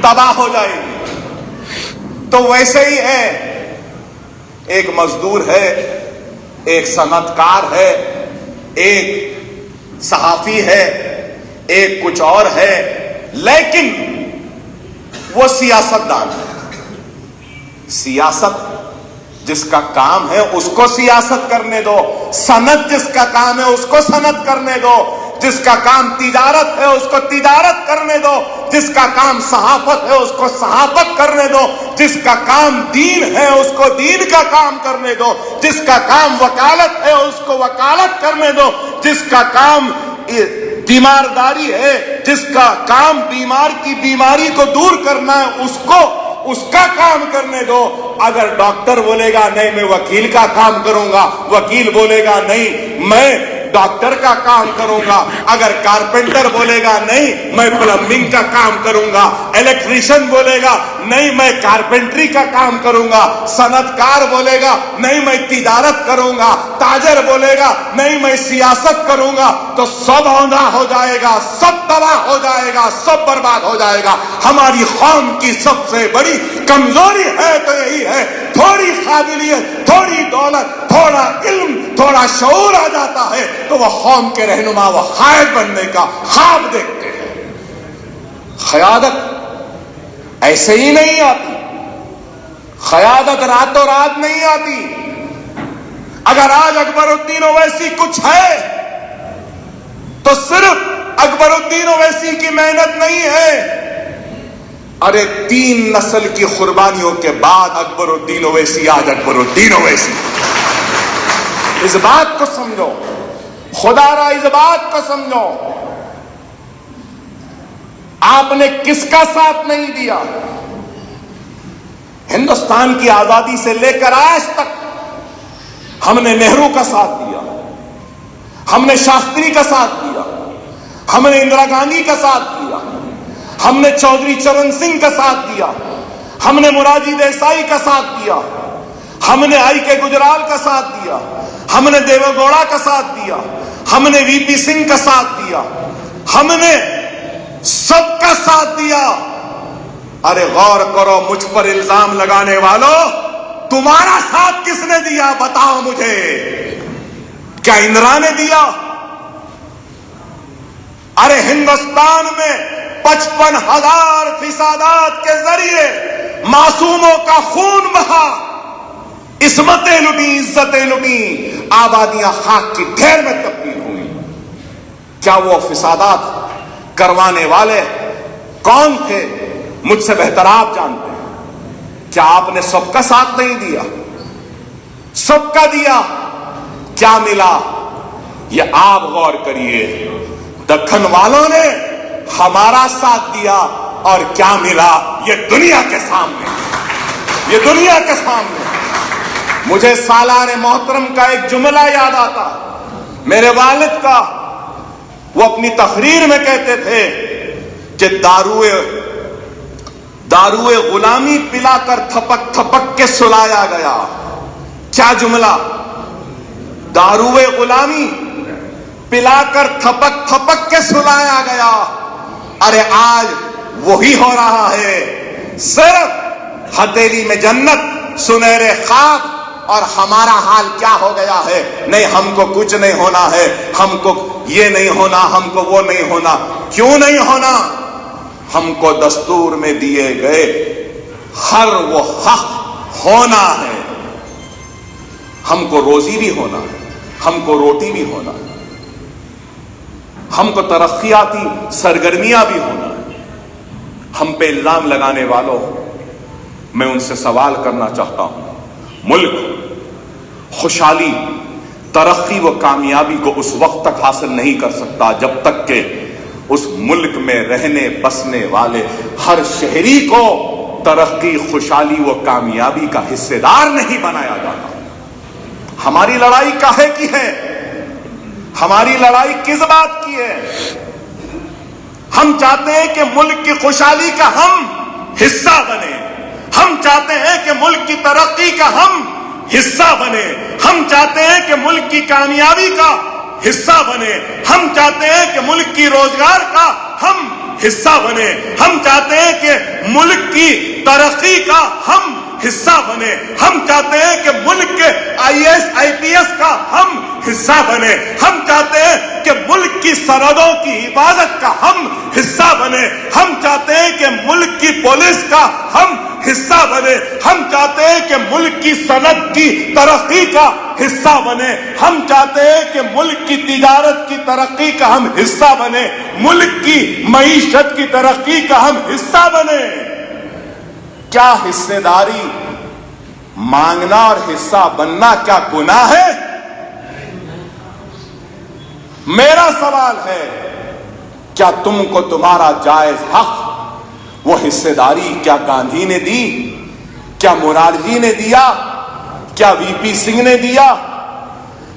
تباہ ہو جائے گی؟ تو ویسے ہی ہے, ایک مزدور ہے, ایک صنعت کار ہے, ایک صحافی ہے, ایک کچھ اور ہے, لیکن وہ سیاست دان ہے. سیاست جس کا کام ہے اس کو سیاست کرنے دو, صنعت جس کا کام ہے اس کو صنعت کرنے دو, جس کا کام تجارت ہے اس کو تجارت کرنے دو, جس کا کام صحافت ہے اس کو صحافت کرنے دو, جس کا کام دین ہے اس کو دین کا کام کرنے دو, جس کا کام وکالت ہے اس کو وکالت کرنے دو, جس کا کام بیمارداری ہے, جس کا کام بیمار کی بیماری کو دور کرنا ہے, اس کا کام کرنے دو. اگر ڈاکٹر بولے گا نہیں میں وکیل کا کام کروں گا, وکیل بولے گا نہیں میں ڈاکٹر کا کام کروں گا, اگر کارپینٹر بولے گا نہیں میں پلمبنگ کا کام کروں گا, الیکٹریشین بولے گا نہیں میں کارپینٹری کا کام کروں گا, صنعت کار بولے گا نہیں میں تجارت کروں گا, تاجر بولے گا نہیں میں سیاست کروں گا, تو سب ہونا ہو جائے گا, سب تباہ ہو جائے گا, سب برباد ہو جائے گا. ہماری قوم کی سب سے بڑی کمزوری ہے تو یہی ہے, تھوڑی قابلیت, تھوڑی دولت, تھوڑا علم, تھوڑا شعور آ جاتا ہے تو وہ قوم کے رہنما وہ قائد بننے کا خواب دیکھتے ہیں. قیادت ایسے ہی نہیں آتی, قیادت راتوں رات نہیں آتی. اگر آج اکبر الدین اویسی کچھ ہے تو صرف اکبر الدین اویسی کی محنت نہیں ہے. ارے 3 نسل کی قربانیوں کے بعد اکبر الدین اویسی آج اکبر الدین اویسی. اس بات کو سمجھو, خدا را اس بات کو سمجھو. آپ نے کس کا ساتھ نہیں دیا؟ ہندوستان کی آزادی سے لے کر آج تک ہم نے نہرو کا ساتھ دیا, ہم نے شاستری کا ساتھ دیا, ہم نے اندرا گاندھی کا ساتھ دیا, ہم نے چودھری چرن سنگھ کا ساتھ دیا, ہم نے موراجی دیسائی کا ساتھ دیا, ہم نے آئی کے گجرال کا ساتھ دیا, ہم نے دیو گوڑا کا ساتھ دیا, ہم نے وی پی سنگھ کا ساتھ دیا, ہم نے سب کا ساتھ دیا. ارے غور کرو, مجھ پر الزام لگانے والوں, تمہارا ساتھ کس نے دیا بتاؤ مجھے؟ کیا اندرا نے دیا؟ ارے ہندوستان میں 55,000 فسادات کے ذریعے معصوموں کا خون بہا, عصمتیں لٹی, عزتیں لٹی, آبادیاں خاک کی ڈھیر میں تبدیل ہوئی. کیا وہ فسادات کروانے والے کون تھے؟ مجھ سے بہتر آپ جانتے ہیں. کیا آپ نے سب کا ساتھ نہیں دیا؟ سب کا دیا. کیا ملا یہ آپ غور کریے. دکن والوں نے ہمارا ساتھ دیا اور کیا ملا یہ دنیا کے سامنے, یہ دنیا کے سامنے. مجھے سالار محترم کا ایک جملہ یاد آتا میرے والد کا. وہ اپنی تقریر میں کہتے تھے کہ داروئے غلامی پلا کر تھپک تھپک کے سلایا گیا. کیا جملہ؟ داروئے غلامی پلا کر تھپک تھپک کے سلایا گیا. ارے آج وہی ہو رہا ہے. صرف ہتھیلی میں جنت، سنہرے خواب، اور ہمارا حال کیا ہو گیا ہے؟ نہیں، ہم کو کچھ نہیں ہونا ہے، ہم کو یہ نہیں ہونا، ہم کو وہ نہیں ہونا. کیوں نہیں ہونا؟ ہم کو دستور میں دیے گئے ہر وہ حق ہونا ہے. ہم کو روزی بھی ہونا ہے، ہم کو روٹی بھی ہونا ہے، ہم کو ترقیاتی سرگرمیاں بھی ہونا ہے. ہم پہ الزام لگانے والوں، میں ان سے سوال کرنا چاہتا ہوں. ملک خوشحالی، ترقی و کامیابی کو اس وقت تک حاصل نہیں کر سکتا جب تک کہ اس ملک میں رہنے بسنے والے ہر شہری کو ترقی، خوشحالی و کامیابی کا حصے دار نہیں بنایا جاتا. ہماری لڑائی کاہے کی ہے؟ ہماری لڑائی کس بات کی ہے؟ ہم چاہتے ہیں کہ ملک کی خوشحالی کا ہم حصہ بنے. ہم چاہتے ہیں کہ ملک کی ترقی کا ہم حصہ بنے. ہم چاہتے ہیں کہ ملک کی کامیابی کا حصہ بنے. ہم چاہتے ہیں کہ ملک کی روزگار کا ہم حصہ بنے. ہم چاہتے ہیں کہ ملک کی ترقی کا ہم حصہ بنے. ہم چاہتے ہیں کہ ملک کے IAS IPS کا ہم حصہ بنے. ہم چاہتے ہیں کہ ملک کی سرحدوں کی حفاظت کا ہم حصہ بنے. ہم چاہتے ہیں کہ ملک کی پولیس کا ہم حصہ بنے. ہم چاہتے ہیں کہ ملک کی صنعت کی ترقی کا حصہ بنے. ہم چاہتے ہیں کہ ملک کی تجارت کی ترقی کا ہم حصہ بنے. ملک کی معیشت کی ترقی کا ہم حصہ بنے. کیا حصے داری مانگنا اور حصہ بننا کیا گناہ ہے؟ میرا سوال ہے، کیا تم کو تمہارا جائز حق، وہ حصے داری کیا گاندھی نے دی؟ کیا مرارجی نے دیا؟ کیا VP سنگھ نے دیا؟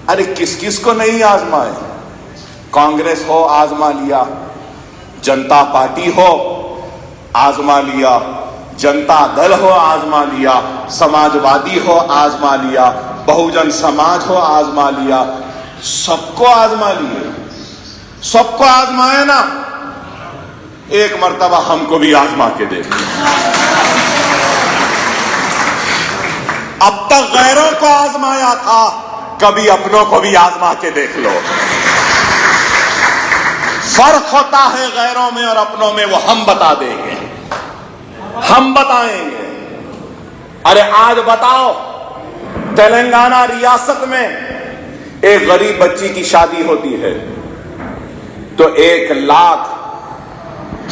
ارے کس کس کو نہیں آزمائے؟ کانگریس ہو آزما لیا، جنتا پارٹی ہو آزما لیا، جنتا دل ہو آزما لیا، سماجوادی ہو آزما لیا، بہوجن سماج ہو آزما لیا. سب کو آزما لیے، سب کو آزمائے نا. ایک مرتبہ ہم کو بھی آزما کے دیکھیں. اب تک غیروں کو آزمایا تھا، کبھی اپنوں کو بھی آزما کے دیکھ لو. فرق ہوتا ہے غیروں میں اور اپنوں میں، وہ ہم بتا دیں گے، ہم بتائیں گے. ارے آج بتاؤ، تلنگانہ ریاست میں ایک غریب بچی کی شادی ہوتی ہے تو 1 لاکھ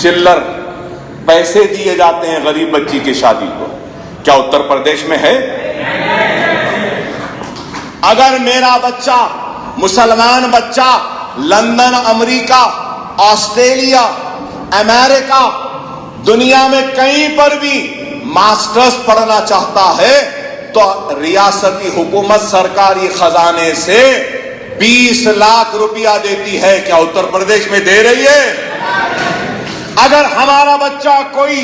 چلر پیسے دیے جاتے ہیں غریب بچی کی شادی کو. کیا اتر پردیش میں ہے؟ اگر میرا بچہ، مسلمان بچہ، لندن، امریکہ، آسٹریلیا، امریکہ، دنیا میں کہیں پر بھی ماسٹرز پڑھنا چاہتا ہے تو ریاستی حکومت سرکاری خزانے سے 20 لاکھ روپیہ دیتی ہے. کیا اتر پردیش میں دے رہی ہے؟ اگر ہمارا بچہ کوئی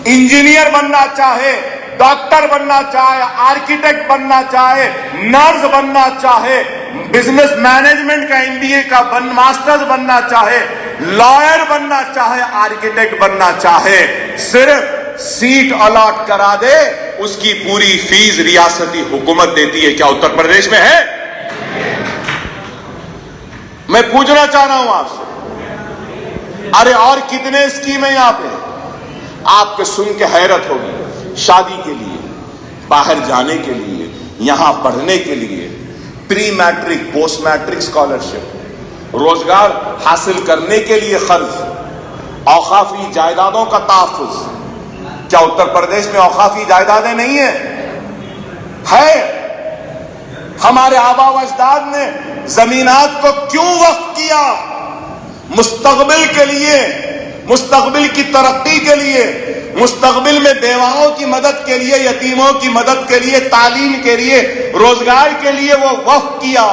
انجینئر بننا چاہے، ڈاکٹر بننا چاہے، آرکیٹیکٹ بننا چاہے، نرس بننا چاہے، بزنس مینجمنٹ کا MBA کا ماسٹرز بننا چاہے، لائر بننا چاہے، آرکیٹیکٹ بننا چاہے، صرف سیٹ الاٹ کرا دے، اس کی پوری فیس ریاستی حکومت دیتی ہے. کیا اتر پردیش میں ہے؟ میں پوچھنا چاہ رہا ہوں آپ سے. ارے اور کتنے اسکیمیں یہاں پہ آپ کے سن کے حیرت ہوگی. شادی کے لیے، باہر جانے کے لیے، یہاں پڑھنے کے لیے، پری میٹرک، پوسٹ میٹرک اسکالرشپ، روزگار حاصل کرنے کے لیے قرض، اوقافی جائیدادوں کا تحفظ. کیا اتر پردیش میں اوقافی جائیدادیں نہیں ہیں؟ ہے. ہمارے آبا و اجداد نے زمینات کو کیوں وقف کیا؟ مستقبل کے لیے، مستقبل کی ترقی کے لیے. مستقبل میں بیواؤں کی مدد کے لیے، یتیموں کی مدد کے لیے، تعلیم کے لیے، روزگار کے لیے وہ وقف کیا۔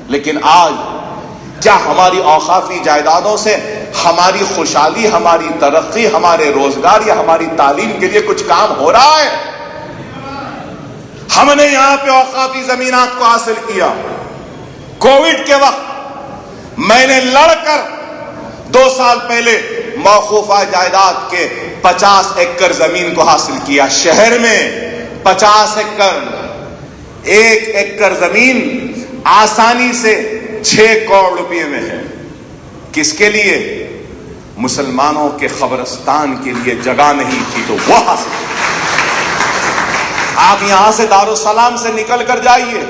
لیکن آج کیا ہماری اوقافی جائیدادوں سے ہماری خوشحالی، ہماری ترقی، ہمارے روزگار یا ہماری تعلیم کے لیے کچھ کام ہو رہا ہے؟ ہم نے یہاں پہ اوقافی زمینات کو حاصل کیا۔ کووڈ کے وقت میں نے لڑ کر 2 سال پہلے موقوفہ جائیداد کے 50 ایکڑ زمین کو حاصل کیا۔ شہر میں 50 ایکڑ، 1 ایکڑ زمین آسانی سے 6 کروڑ روپے میں ہے۔ کس کے لیے؟ مسلمانوں کے قبرستان کے لیے جگہ نہیں تھی تو وہ حاصل۔ آپ یہاں سے دارالسلام سے نکل کر جائیے،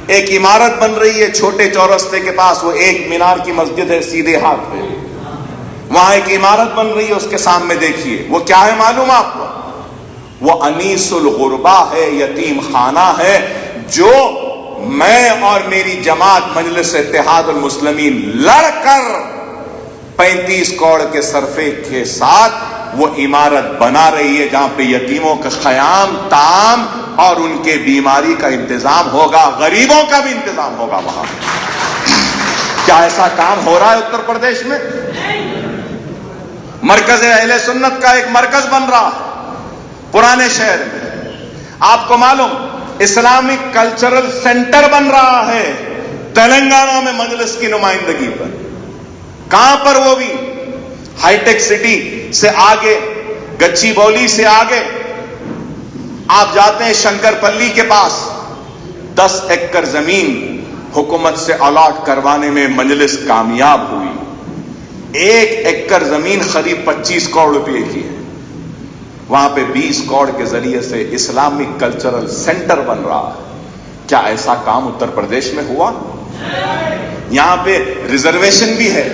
ایک عمارت بن رہی ہے چھوٹے چورستے کے پاس، وہ 1 مینار کی مسجد ہے سیدھے ہاتھ پہ، وہاں ایک عمارت بن رہی ہے، اس کے سامنے دیکھیے وہ کیا ہے معلوم آپ کو؟ وہ انیس الغربا ہے، یتیم خانہ ہے، جو میں اور میری جماعت مجلس اتحاد المسلمین لڑ کر 35 کروڑ کے صرفے کے ساتھ وہ عمارت بنا رہی ہے، جہاں پہ یتیموں کا قیام، طعام اور ان کے بیماری کا انتظام ہوگا، غریبوں کا بھی انتظام ہوگا وہاں۔ کیا ایسا کام ہو رہا ہے اتر پردیش میں؟ مرکز اہل سنت کا ایک مرکز بن رہا ہے پرانے شہر میں، آپ کو معلوم اسلامک کلچرل سینٹر بن رہا ہے تلنگانہ میں مجلس کی نمائندگی پر۔ کہاں پر؟ وہ بھی ہائی ٹیک سٹی سے آگے، گچی بولی سے آگے آپ جاتے ہیں شنکر پلی کے پاس، 10 ایکڑ زمین حکومت سے الاٹ کروانے میں مجلس کامیاب ہوئی۔ 1 ایکڑ زمین قریب 25 کروڑ روپے کی ہے، وہاں پہ 20 کروڑ کے ذریعے سے اسلامک کلچرل سینٹر بن رہا ہے۔ کیا ایسا کام اتر پردیش میں ہوا؟ یہاں پہ ریزرویشن بھی ہے۔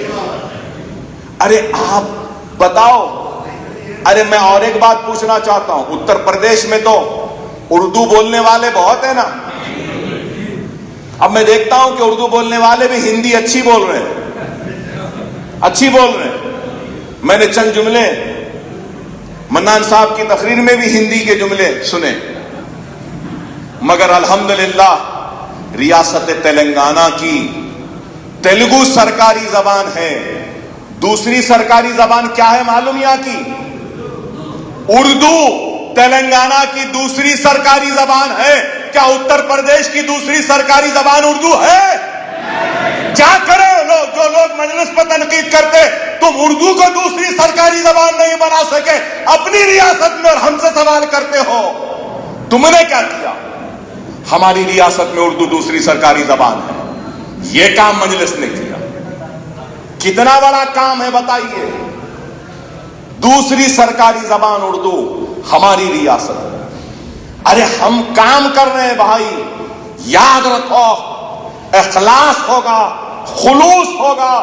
ارے آپ بتاؤ، ارے میں اور ایک بات پوچھنا چاہتا ہوں، اتر پردیش میں تو اردو بولنے والے بہت ہیں نا؟ اب میں دیکھتا ہوں کہ اردو بولنے والے بھی ہندی اچھی بول رہے ہیں، اچھی بول رہے ہیں۔ میں نے چند جملے منان صاحب کی تقریر میں بھی ہندی کے جملے سنے، مگر الحمدللہ ریاست تلنگانہ کی تیلگو سرکاری زبان ہے۔ دوسری سرکاری زبان کیا ہے معلوم یہاں کی؟ اردو تلنگانہ کی دوسری سرکاری زبان ہے۔ کیا اتر پردیش کی دوسری سرکاری زبان اردو ہے؟ کیا کرے لوگ، جو لوگ مجلس پر تنقید کرتے تم اردو کو دوسری سرکاری زبان نہیں بنا سکے، اپنی ریاست میں اور ہم سے سوال کرتے ہو تم نے کیا کیا؟ ہماری ریاست میں اردو دوسری سرکاری زبان ہے، یہ کام مجلس نے کیا۔ کتنا بڑا کام ہے بتائیے، دوسری سرکاری زبان اردو ہماری ریاست۔ ارے ہم کام کر رہے ہیں بھائی، یاد رکھو، اخلاص ہوگا، خلوص ہوگا،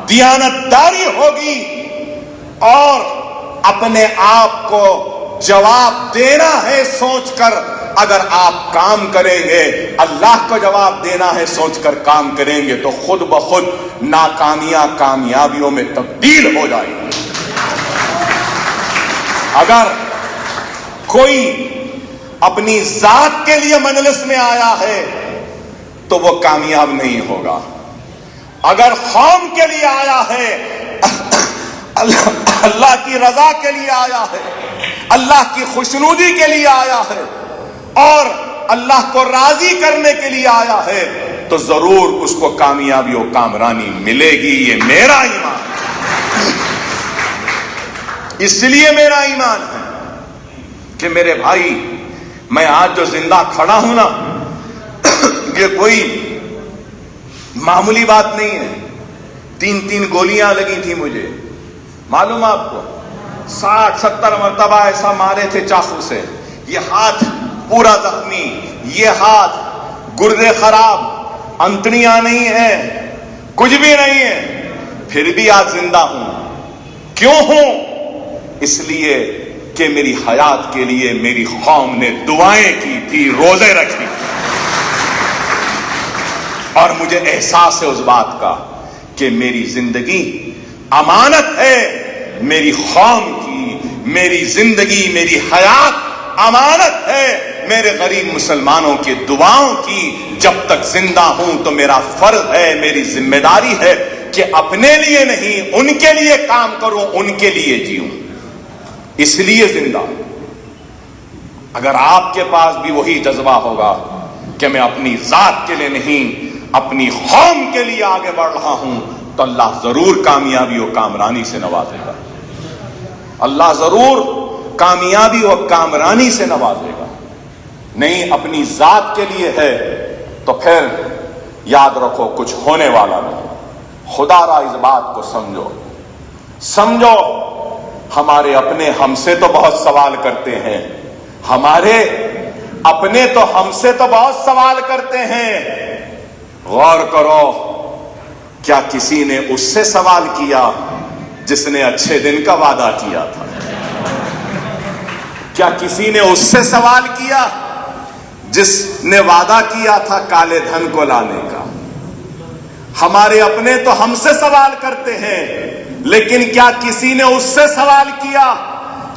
دیانتداری ہوگی، اور اپنے آپ کو جواب دینا ہے سوچ کر۔ اگر آپ کام کریں گے، اللہ کو جواب دینا ہے سوچ کر کام کریں گے، تو خود بخود ناکامیاں کامیابیوں میں تبدیل ہو جائیں گی۔ اگر کوئی اپنی ذات کے لیے مجلس میں آیا ہے تو وہ کامیاب نہیں ہوگا۔ اگر قوم کے لیے آیا ہے، اللہ کی رضا کے لیے آیا ہے، اللہ کی خوشنودی کے لیے آیا ہے، اور اللہ کو راضی کرنے کے لیے آیا ہے، تو ضرور اس کو کامیابی و کامرانی ملے گی۔ یہ میرا ایمان ہے، اس لیے میرا ایمان ہے کہ میرے بھائی، میں آج جو زندہ کھڑا ہوں نا، یہ کوئی معمولی بات نہیں ہے۔ 3 گولیاں لگی تھی مجھے، معلوم آپ کو، 60-70 مرتبہ ایسا مارے تھے چاقو سے، یہ ہاتھ پورا زخمی، یہ ہاتھ گردے خراب، انتڑیاں نہیں ہیں، کچھ بھی نہیں ہے، پھر بھی آج زندہ ہوں۔ کیوں ہوں؟ اس لیے کہ میری حیات کے لیے میری قوم نے دعائیں کی تھی، روزے رکھی، اور مجھے احساس ہے اس بات کا کہ میری زندگی امانت ہے میری قوم کی، میری زندگی میری حیات امانت ہے میرے غریب مسلمانوں کی دعاؤں کی. جب تک زندہ ہوں تو میرا فرض ہے, میری ذمہ داری ہے کہ اپنے لیے نہیں ان کے لیے کام کروں, ان کے لیے جیوں. اس لیے زندہ. اگر آپ کے پاس بھی وہی جذبہ ہوگا کہ میں اپنی ذات کے لیے نہیں اپنی قوم کے لیے آگے بڑھ رہا ہوں, تو اللہ ضرور کامیابی و کامرانی سے نوازے گا. اللہ ضرور کامیابی و کامرانی سے نوازے گا. نہیں اپنی ذات کے لیے ہے تو پھر یاد رکھو کچھ ہونے والا نہیں. خدا را اس بات کو سمجھو. ہمارے اپنے ہم سے تو بہت سوال کرتے ہیں, ہمارے اپنے تو ہم سے تو بہت سوال کرتے ہیں. غور کرو, کیا کسی نے اس سے سوال کیا جس نے اچھے دن کا وعدہ کیا تھا؟ کیا کسی نے اس سے سوال کیا جس نے وعدہ کیا تھا کالے دھن کو لانے کا؟ ہمارے اپنے تو ہم سے سوال کرتے ہیں, لیکن کیا کسی نے اس سے سوال کیا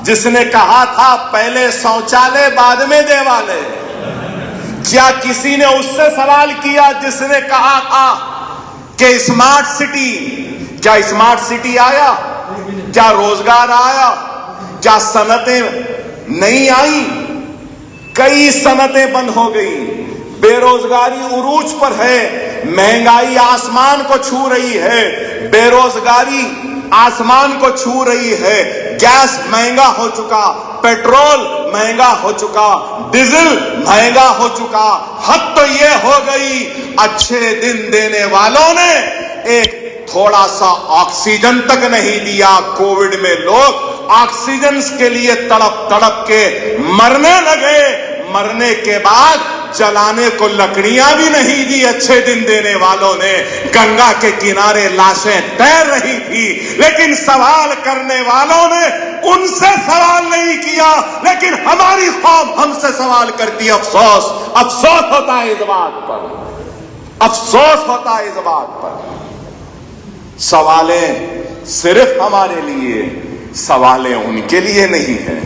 جس نے کہا تھا پہلے شوچالے بعد میں دیوالے؟ کیا کسی نے اس سے سوال کیا جس نے کہا تھا کہ اسمارٹ سٹی؟ کیا اسمارٹ سٹی آیا؟ کیا روزگار آیا؟ کیا صنعتیں نہیں آئی؟ کئی صنعتیں بند ہو گئی, بے روزگاری عروج پر ہے, مہنگائی آسمان کو چھو رہی ہے, بے روزگاری آسمان کو چھو رہی ہے, گیس مہنگا ہو چکا, پیٹرول مہنگا ہو چکا, ڈیزل مہنگا ہو چکا. حد تو یہ ہو گئی اچھے دن دینے والوں نے ایک تھوڑا سا آکسیجن تک نہیں دیا. کووڈ میں لوگ آکسیجن کے لیے تڑپ کے مرنے لگے. مرنے کے بعد جلانے کو لکڑیاں بھی نہیں دی اچھے دن دینے والوں نے. گنگا کے کنارے لاشیں تیر رہی تھی, لیکن سوال کرنے والوں نے ان سے سوال نہیں کیا, لیکن ہماری قوم ہم سے سوال کرتی. افسوس ہوتا ہے اس بات پر, افسوس ہوتا ہے اس بات پر. سوالیں صرف ہمارے لیے, سوالیں ان کے لیے نہیں ہیں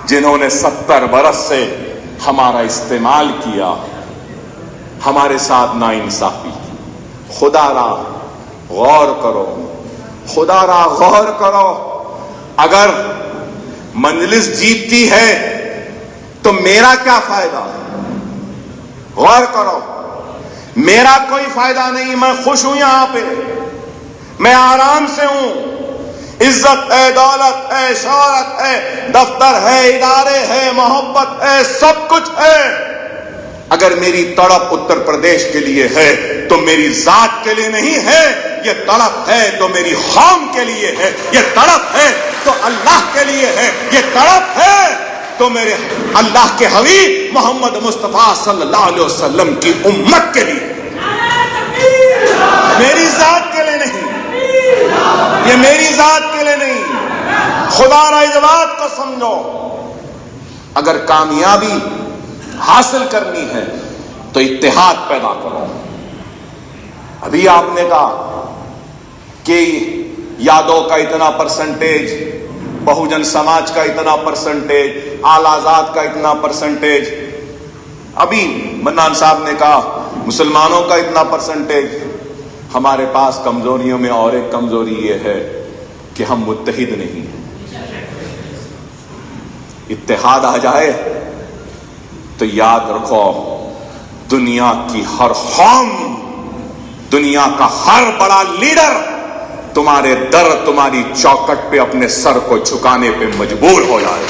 جنہوں نے 70 برس سے ہمارا استعمال کیا, ہمارے ساتھ ناانصافی کی. خدا را غور کرو. اگر مجلس جیتتی ہے تو میرا کیا فائدہ؟ غور کرو. میرا کوئی فائدہ نہیں, میں خوش ہوں یہاں پہ, میں آرام سے ہوں. عزت ہے, دولت ہے, شہرت ہے, دفتر ہے, ادارے ہے, محبت ہے, سب کچھ ہے. اگر میری تڑپ اتر پردیش کے لیے ہے تو میری ذات کے لیے نہیں ہے. یہ تڑپ ہے تو میری قوم کے لیے ہے, یہ تڑپ ہے تو اللہ کے لیے ہے, یہ تڑپ ہے تو میرے اللہ کے حبیب محمد مصطفیٰ صلی اللہ علیہ وسلم کی امت کے لیے, میری ذات کے لیے نہیں. یہ میری ذات کے لیے نہیں. خدا را اس بات کو سمجھو. اگر کامیابی حاصل کرنی ہے تو اتحاد پیدا کرو. ابھی آپ نے کہا کہ یادوں کا اتنا پرسنٹیج, بہوجن سماج کا اتنا پرسنٹیج, اعلی ذات کا اتنا پرسنٹیج. ابھی منان صاحب نے کہا مسلمانوں کا اتنا پرسنٹیج. ہمارے پاس کمزوریوں میں اور ایک کمزوری یہ ہے کہ ہم متحد نہیں ہیں. اتحاد آ جائے تو یاد رکھو دنیا کی ہر قوم, دنیا کا ہر بڑا لیڈر تمہارے تمہاری چوکٹ پہ اپنے سر کو جھکانے پہ مجبور ہو جائے,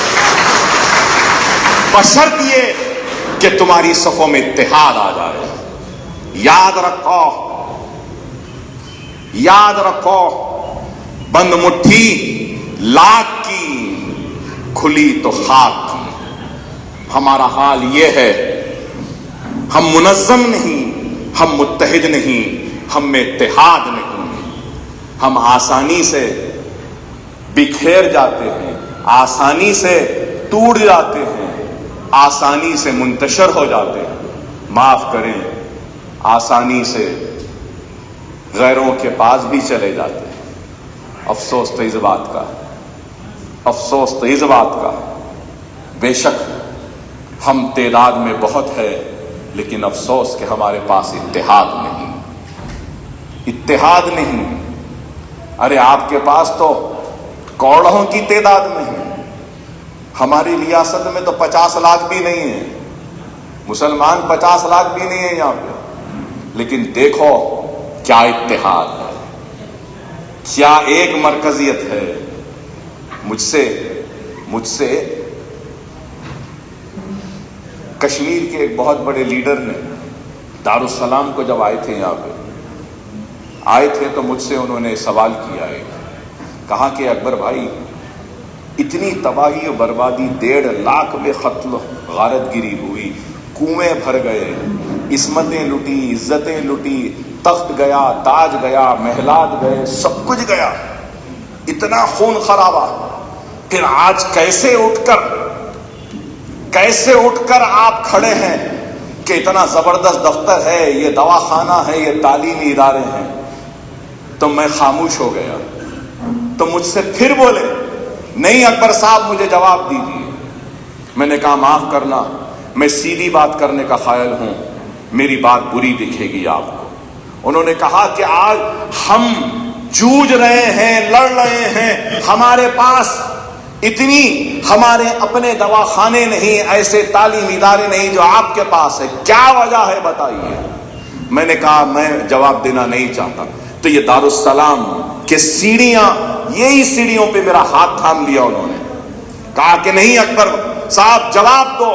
بشرط یہ کہ تمہاری صفوں میں اتحاد آ جائے. یاد رکھو بند مٹھی لاکھ کی, کھلی تو خاک کی. ہمارا حال یہ ہے, ہم منظم نہیں, ہم متحد نہیں, ہم میں اتحاد نہیں. ہم آسانی سے بکھیر جاتے ہیں, آسانی سے ٹوٹ جاتے ہیں, آسانی سے منتشر ہو جاتے ہیں. معاف کریں, آسانی سے غیروں کے پاس بھی چلے جاتے ہیں. افسوس تو اس بات کا. افسوس تو اس بات کا بے شک ہم تعداد میں بہت ہے، لیکن افسوس کہ ہمارے پاس اتحاد نہیں، اتحاد نہیں۔ ارے آپ کے پاس تو کروڑوں کی تعداد میں ہے، ہماری ریاست میں تو 50 لاکھ بھی نہیں ہے، مسلمان 50 لاکھ بھی نہیں ہے یہاں پہ، لیکن دیکھو کیا اتحاد ہے، کیا ایک مرکزیت ہے۔ مجھ سے کشمیر کے ایک بہت بڑے لیڈر نے دارالسلام کو جب آئے تھے، یہاں پہ آئے تھے تو مجھ سے انہوں نے سوال کیا ہے، کہا کہ اکبر بھائی اتنی تباہی و بربادی، 1.5 لاکھ میں قتل غارت گری ہوئی، کنویں بھر گئے، عصمتیں لٹی، عزتیں لٹی، تخت گیا، تاج گیا، محلات گئے، سب کچھ گیا، اتنا خون خرابہ، پھر آج کیسے اٹھ کر آپ کھڑے ہیں کہ اتنا زبردست دفتر ہے، یہ دواخانہ ہے، یہ تعلیمی ادارے ہیں۔ تو میں خاموش ہو گیا، تو مجھ سے پھر بولے نہیں اکبر صاحب مجھے جواب دیجیے۔ میں نے کہا معاف کرنا، میں سیدھی بات کرنے کا قائل ہوں، میری بات بری دکھے گی آپ کو۔ انہوں نے کہا کہ آج ہم جوجھ رہے ہیں، لڑ رہے ہیں، ہمارے پاس اتنی ہمارے اپنے دواخانے نہیں، ایسے تعلیمی ادارے نہیں جو آپ کے پاس ہے، کیا وجہ ہے بتائیے۔ میں نے کہا میں جواب دینا نہیں چاہتا۔ تو یہ دارالسلام کے سیڑھیاں، یہی سیڑھیوں پہ میرا ہاتھ تھام لیا انہوں نے، کہا کہ نہیں اکبر صاحب جواب دو۔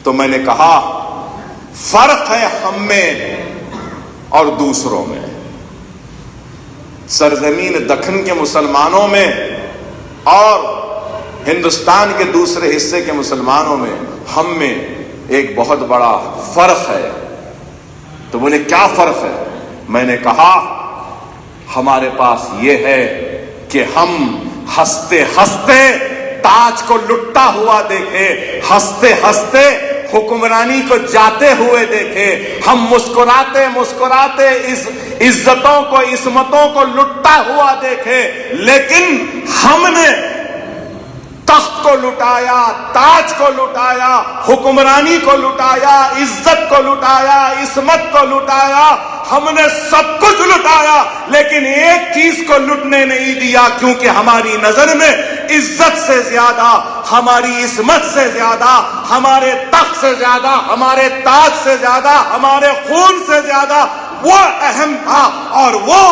تو میں نے کہا فرق ہے ہم میں اور دوسروں میں، سرزمین دکن کے مسلمانوں میں اور ہندوستان کے دوسرے حصے کے مسلمانوں میں، ہم میں ایک بہت بڑا فرق ہے۔ تو بولے کیا فرق ہے؟ میں نے کہا ہمارے پاس یہ ہے کہ ہم ہنستے ہنستے تاج کو لٹتا ہوا دیکھے، ہنستے ہنستے حکمرانی کو جاتے ہوئے دیکھے، ہم مسکراتے مسکراتے اس عزتوں کو، عصمتوں کو لٹتا ہوا دیکھے، لیکن ہم نے تخت کو لٹایا، تاج کو لٹایا، حکمرانی کو لٹایا، عزت کو لٹایا، عصمت کو لٹایا، ہم نے سب کچھ لٹایا، لیکن ایک چیز کو لٹنے نہیں دیا، کیونکہ ہماری نظر میں عزت سے زیادہ، ہماری عصمت سے زیادہ، ہمارے تخت سے زیادہ، ہمارے تاج سے زیادہ، ہمارے خون سے زیادہ وہ اہم تھا، اور وہ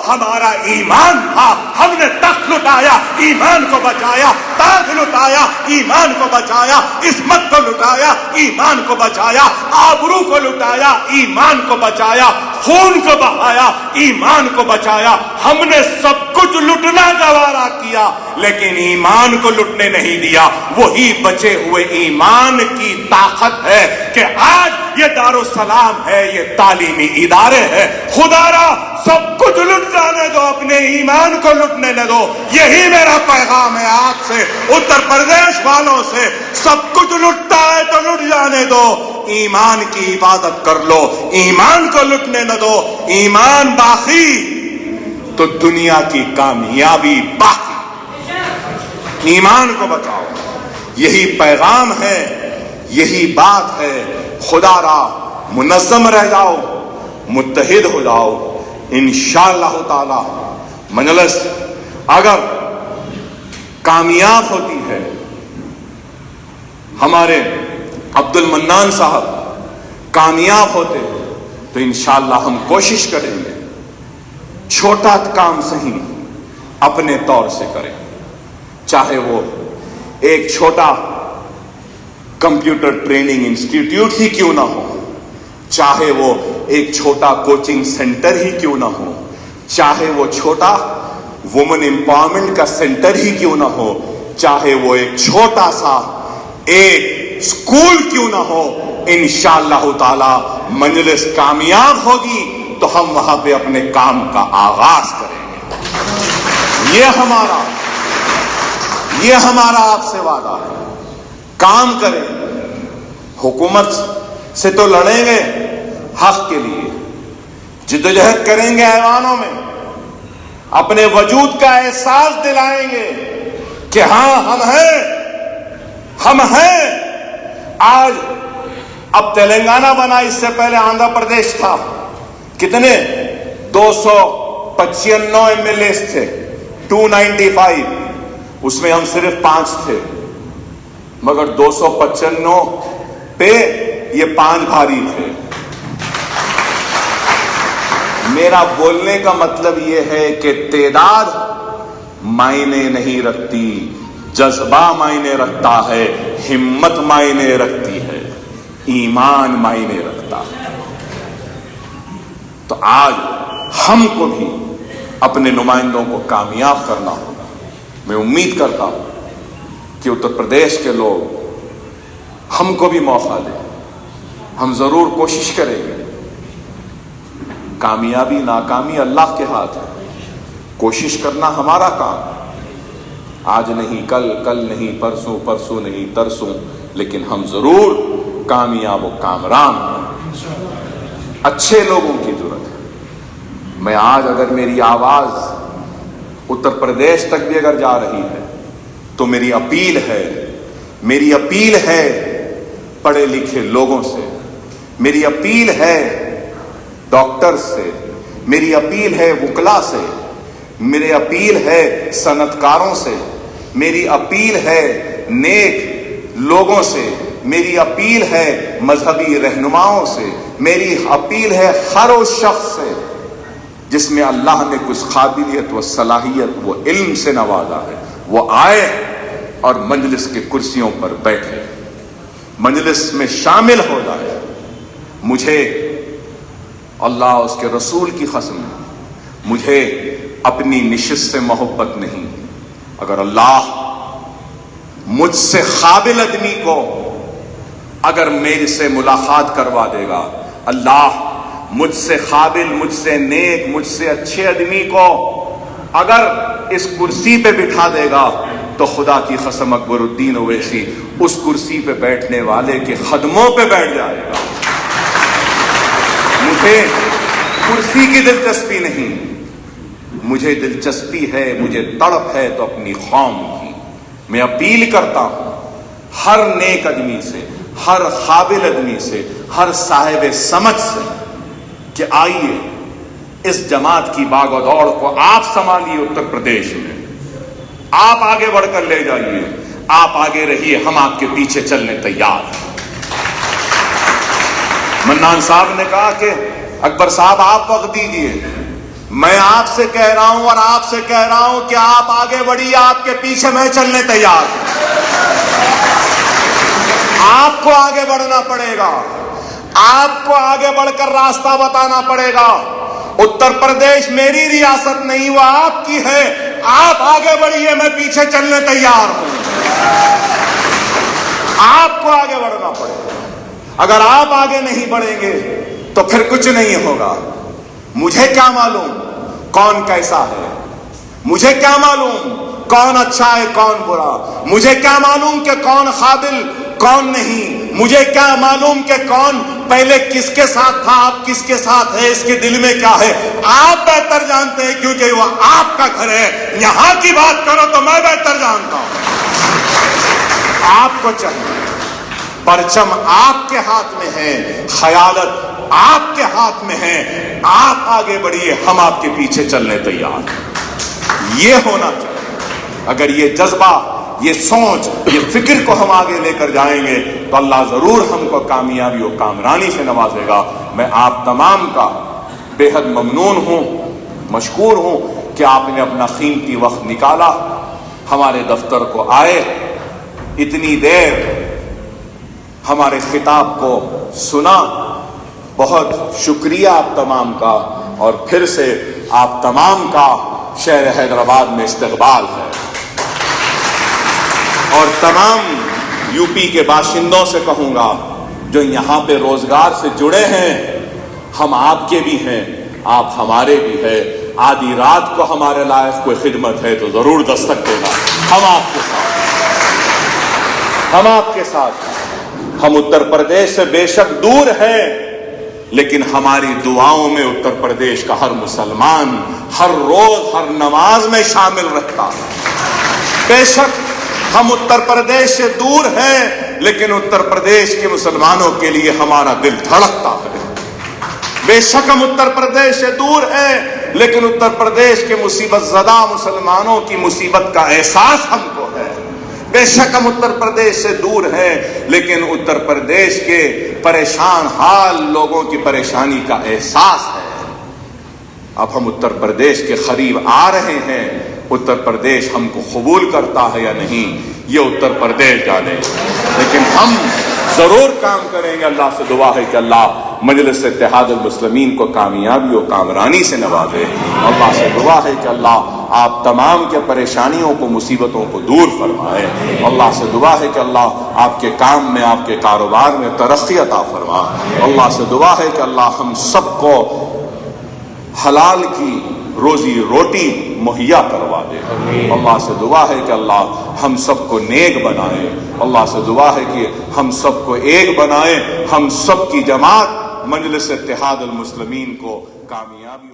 ہمارا ایمان تھا۔ ہم نے تخت لٹایا، ایمان کو بچایا، تاج لٹایا، ایمان کو بچایا، عصمت کو لٹایا، ایمان کو بچایا، آبرو کو لٹایا، ایمان کو بچایا، خون کو بہایا، ایمان کو بچایا۔ ہم نے سب کچھ لٹنا گوارا کیا، لیکن ایمان کو لٹنے نہیں دیا۔ وہی بچے ہوئے ایمان کی طاقت ہے کہ آج یہ دارالسلام ہے، یہ تعلیمی ادارے ہے۔ خدا را سب کچھ لٹ جانے دو، اپنے ایمان کو لٹنے نہ دو۔ یہی میرا پیغام ہے آپ سے، اتر پردیش والوں سے۔ سب کچھ لٹتا ہے تو لٹ جانے دو، ایمان کی عبادت کر لو، ایمان کو لٹنے نہ دو۔ ایمان باقی تو دنیا کی کامیابی باقی۔ ایمان کو بچاؤ، یہی پیغام ہے، یہی بات ہے۔ خدا را منظم رہ جاؤ، متحد ہو جاؤ، انشاءاللہ تعالی مجلس اگر کامیاب ہوتی ہے، ہمارے عبد المنان صاحب کامیاب ہوتے تو انشاءاللہ ہم کوشش کریں گے، چھوٹا کام صحیح اپنے طور سے کریں، چاہے وہ ایک چھوٹا کمپیوٹر ٹریننگ انسٹیٹیوٹ ہی کیوں نہ ہو، چاہے وہ ایک چھوٹا کوچنگ سینٹر ہی کیوں نہ ہو، چاہے وہ چھوٹا وومن امپاورمنٹ کا سینٹر ہی کیوں نہ ہو، چاہے وہ ایک چھوٹا سا ایک اسکول کیوں نہ ہو، انشاءاللہ تعالی مجلس کامیاب ہوگی تو ہم وہاں پہ اپنے کام کا آغاز کریں گے۔ یہ ہمارا آپ سے وعدہ ہے۔ کام کریں، حکومت سے تو لڑیں گے حق کے لیے، جدوجہد کریں گے ایوانوں میں، اپنے وجود کا احساس دلائیں گے کہ ہاں ہم ہیں. آج اب تلنگانہ بنا، اس سے پہلے آندھرا پردیش تھا. کتنے 295 MLAs تھے، 295. اس میں ہم صرف 5 تھے، مگر 295 پہ یہ 5 بھاری تھے. میرا بولنے کا مطلب یہ ہے کہ تعداد معنی نہیں رکھتی، جذبہ معنی رکھتا ہے، ہمت معنی رکھتی ہے، ایمان معنی رکھتا ہے. تو آج ہم کو بھی اپنے نمائندوں کو کامیاب کرنا ہوگا. میں امید کرتا ہوں کہ اتر پردیش کے لوگ ہم کو بھی موقع دیں. ہم ضرور کوشش کریں گے. کامیابی ناکامی اللہ کے ہاتھ ہے. کوشش کرنا ہمارا کام. آج نہیں کل، کل نہیں پرسوں، پرسوں نہیں ترسوں، لیکن ہم ضرور کامیاب و کامران ہیں. اچھے لوگوں کی ضرورت ہے. میں آج اگر میری آواز اتر پردیش تک بھی اگر جا رہی ہے تو میری اپیل ہے پڑھے لکھے لوگوں سے، میری اپیل ہے ڈاکٹر سے، میری اپیل ہے وکلا سے، میری اپیل ہے صنعت کاروں سے، میری اپیل ہے نیک لوگوں سے، میری اپیل ہے مذہبی رہنماؤں سے، میری اپیل ہے ہر اس شخص سے جس میں اللہ نے کچھ قابلیت و صلاحیت و علم سے نوازا ہے، وہ آئے اور مجلس کے کرسیوں پر بیٹھے، مجلس میں شامل ہو جائے. مجھے اللہ اس کے رسول کی قسم، مجھے اپنی نشست سے محبت نہیں. اگر اللہ مجھ سے قابل آدمی کو اگر میرے سے ملاقات کروا دے گا، اللہ مجھ سے قابل، مجھ سے نیک، مجھ سے اچھے آدمی کو اگر اس کرسی پہ بٹھا دے گا تو خدا کی قسم اکبر الدین اویسی اس کرسی پہ بیٹھنے والے کے قدموں پہ بیٹھ جائے گا. مجھے کرسی کی دلچسپی نہیں، مجھے دلچسپی ہے، مجھے تڑپ ہے تو اپنی قوم کی. میں اپیل کرتا ہوں ہر نیک آدمی سے، ہر قابل آدمی سے، ہر صاحب سمجھ سے کہ آئیے اس جماعت کی باغ و دوڑ کو آپ سنبھالیے. اتر پردیش میں آپ آگے بڑھ کر لے جائیے، آپ آگے رہیے، ہم آپ کے پیچھے چلنے تیار ہیں. منان صاحب نے کہا کہ اکبر صاحب آپ وقت دیجیے. میں آپ سے کہہ رہا ہوں اور آپ سے کہہ رہا ہوں کہ آپ آگے بڑھیے، آپ کے پیچھے میں چلنے تیار ہوں. آپ کو آگے بڑھنا پڑے گا، آپ کو آگے بڑھ کر راستہ بتانا پڑے گا. اتر پردیش میری ریاست نہیں، وہ آپ کی ہے. آپ آگے بڑھیے، میں پیچھے چلنے تیار ہوں. آپ کو آگے بڑھنا پڑے گا. اگر آپ آگے نہیں بڑھیں گے تو پھر کچھ نہیں ہوگا. مجھے کیا معلوم کون کیسا ہے، مجھے کیا معلوم کون اچھا ہے کون برا، مجھے کیا معلوم کہ کون قابل کون نہیں، مجھے کیا معلوم کہ کون پہلے کس کے ساتھ تھا، اب کس کے ساتھ ہے، اس کے دل میں کیا ہے. آپ بہتر جانتے ہیں کیونکہ وہ آپ کا گھر ہے. یہاں کی بات کرو تو میں بہتر جانتا ہوں. آپ کو چاہیے، پرچم آپ کے ہاتھ میں ہے، خیالت آپ کے ہاتھ میں ہے. آپ آگے بڑھیے، ہم آپ کے پیچھے چلنے تیار ہیں. یہ ہونا چاہیے. اگر یہ جذبہ، یہ سوچ، یہ فکر کو ہم آگے لے کر جائیں گے تو اللہ ضرور ہم کو کامیابی و کامرانی سے نوازے گا. میں آپ تمام کا بے حد ممنون ہوں، مشکور ہوں کہ آپ نے اپنا قیمتی وقت نکالا، ہمارے دفتر کو آئے، اتنی دیر ہمارے خطاب کو سنا. بہت شکریہ آپ تمام کا، اور پھر سے آپ تمام کا شہر حیدرآباد میں استقبال ہے. اور تمام یو پی کے باشندوں سے کہوں گا جو یہاں پہ روزگار سے جڑے ہیں، ہم آپ کے بھی ہیں، آپ ہمارے بھی ہیں. آدھی رات کو ہمارے لائق کوئی خدمت ہے تو ضرور دستک دینا. ہم آپ کے ساتھ، ہم آپ کے ساتھ. ہم اتر پردیش سے بے شک دور ہیں، لیکن ہماری دعاؤں میں اتر پردیش کا ہر مسلمان ہر روز ہر نماز میں شامل رہتا ہے. بے شک ہم اتر پردیش سے دور ہیں، لیکن اتر پردیش کے مسلمانوں کے لیے ہمارا دل دھڑکتا ہے۔ بے شک ہم اتر پردیش سے دور ہیں، لیکن اتر پردیش کے مصیبت زدہ مسلمانوں کی مصیبت کا احساس ہم کو ہے۔ بے شک ہم اتر پردیش سے دور ہیں، لیکن اتر پردیش کے پریشان حال لوگوں کی پریشانی کا احساس ہے۔ اب ہم اتر پردیش کے قریب آ رہے ہیں، اتر پردیش ہم کو قبول کرتا ہے یا نہیں یہ اتر پردیش جانے، لیکن ہم ضرور کام کریں گے۔ اللہ سے دعا ہے کہ اللہ مجلس اتحاد المسلمین کو کامیابی و کامرانی سے نوازے۔ اللہ سے دعا ہے کہ اللہ آپ تمام کے پریشانیوں کو، مصیبتوں کو دور فرمائے۔ اللہ سے دعا ہے کہ اللہ آپ کے کام میں، آپ کے کاروبار میں ترقی عطا فرما۔ اللہ سے دعا ہے کہ اللہ ہم سب کو حلال کی روزی روٹی مہیا کروا دے۔ اللہ سے دعا ہے کہ اللہ ہم سب کو نیک بنائے۔ اللہ سے دعا ہے کہ ہم سب کو ایک بنائے، ہم سب کی جماعت مجلس اتحاد المسلمین کو کامیابی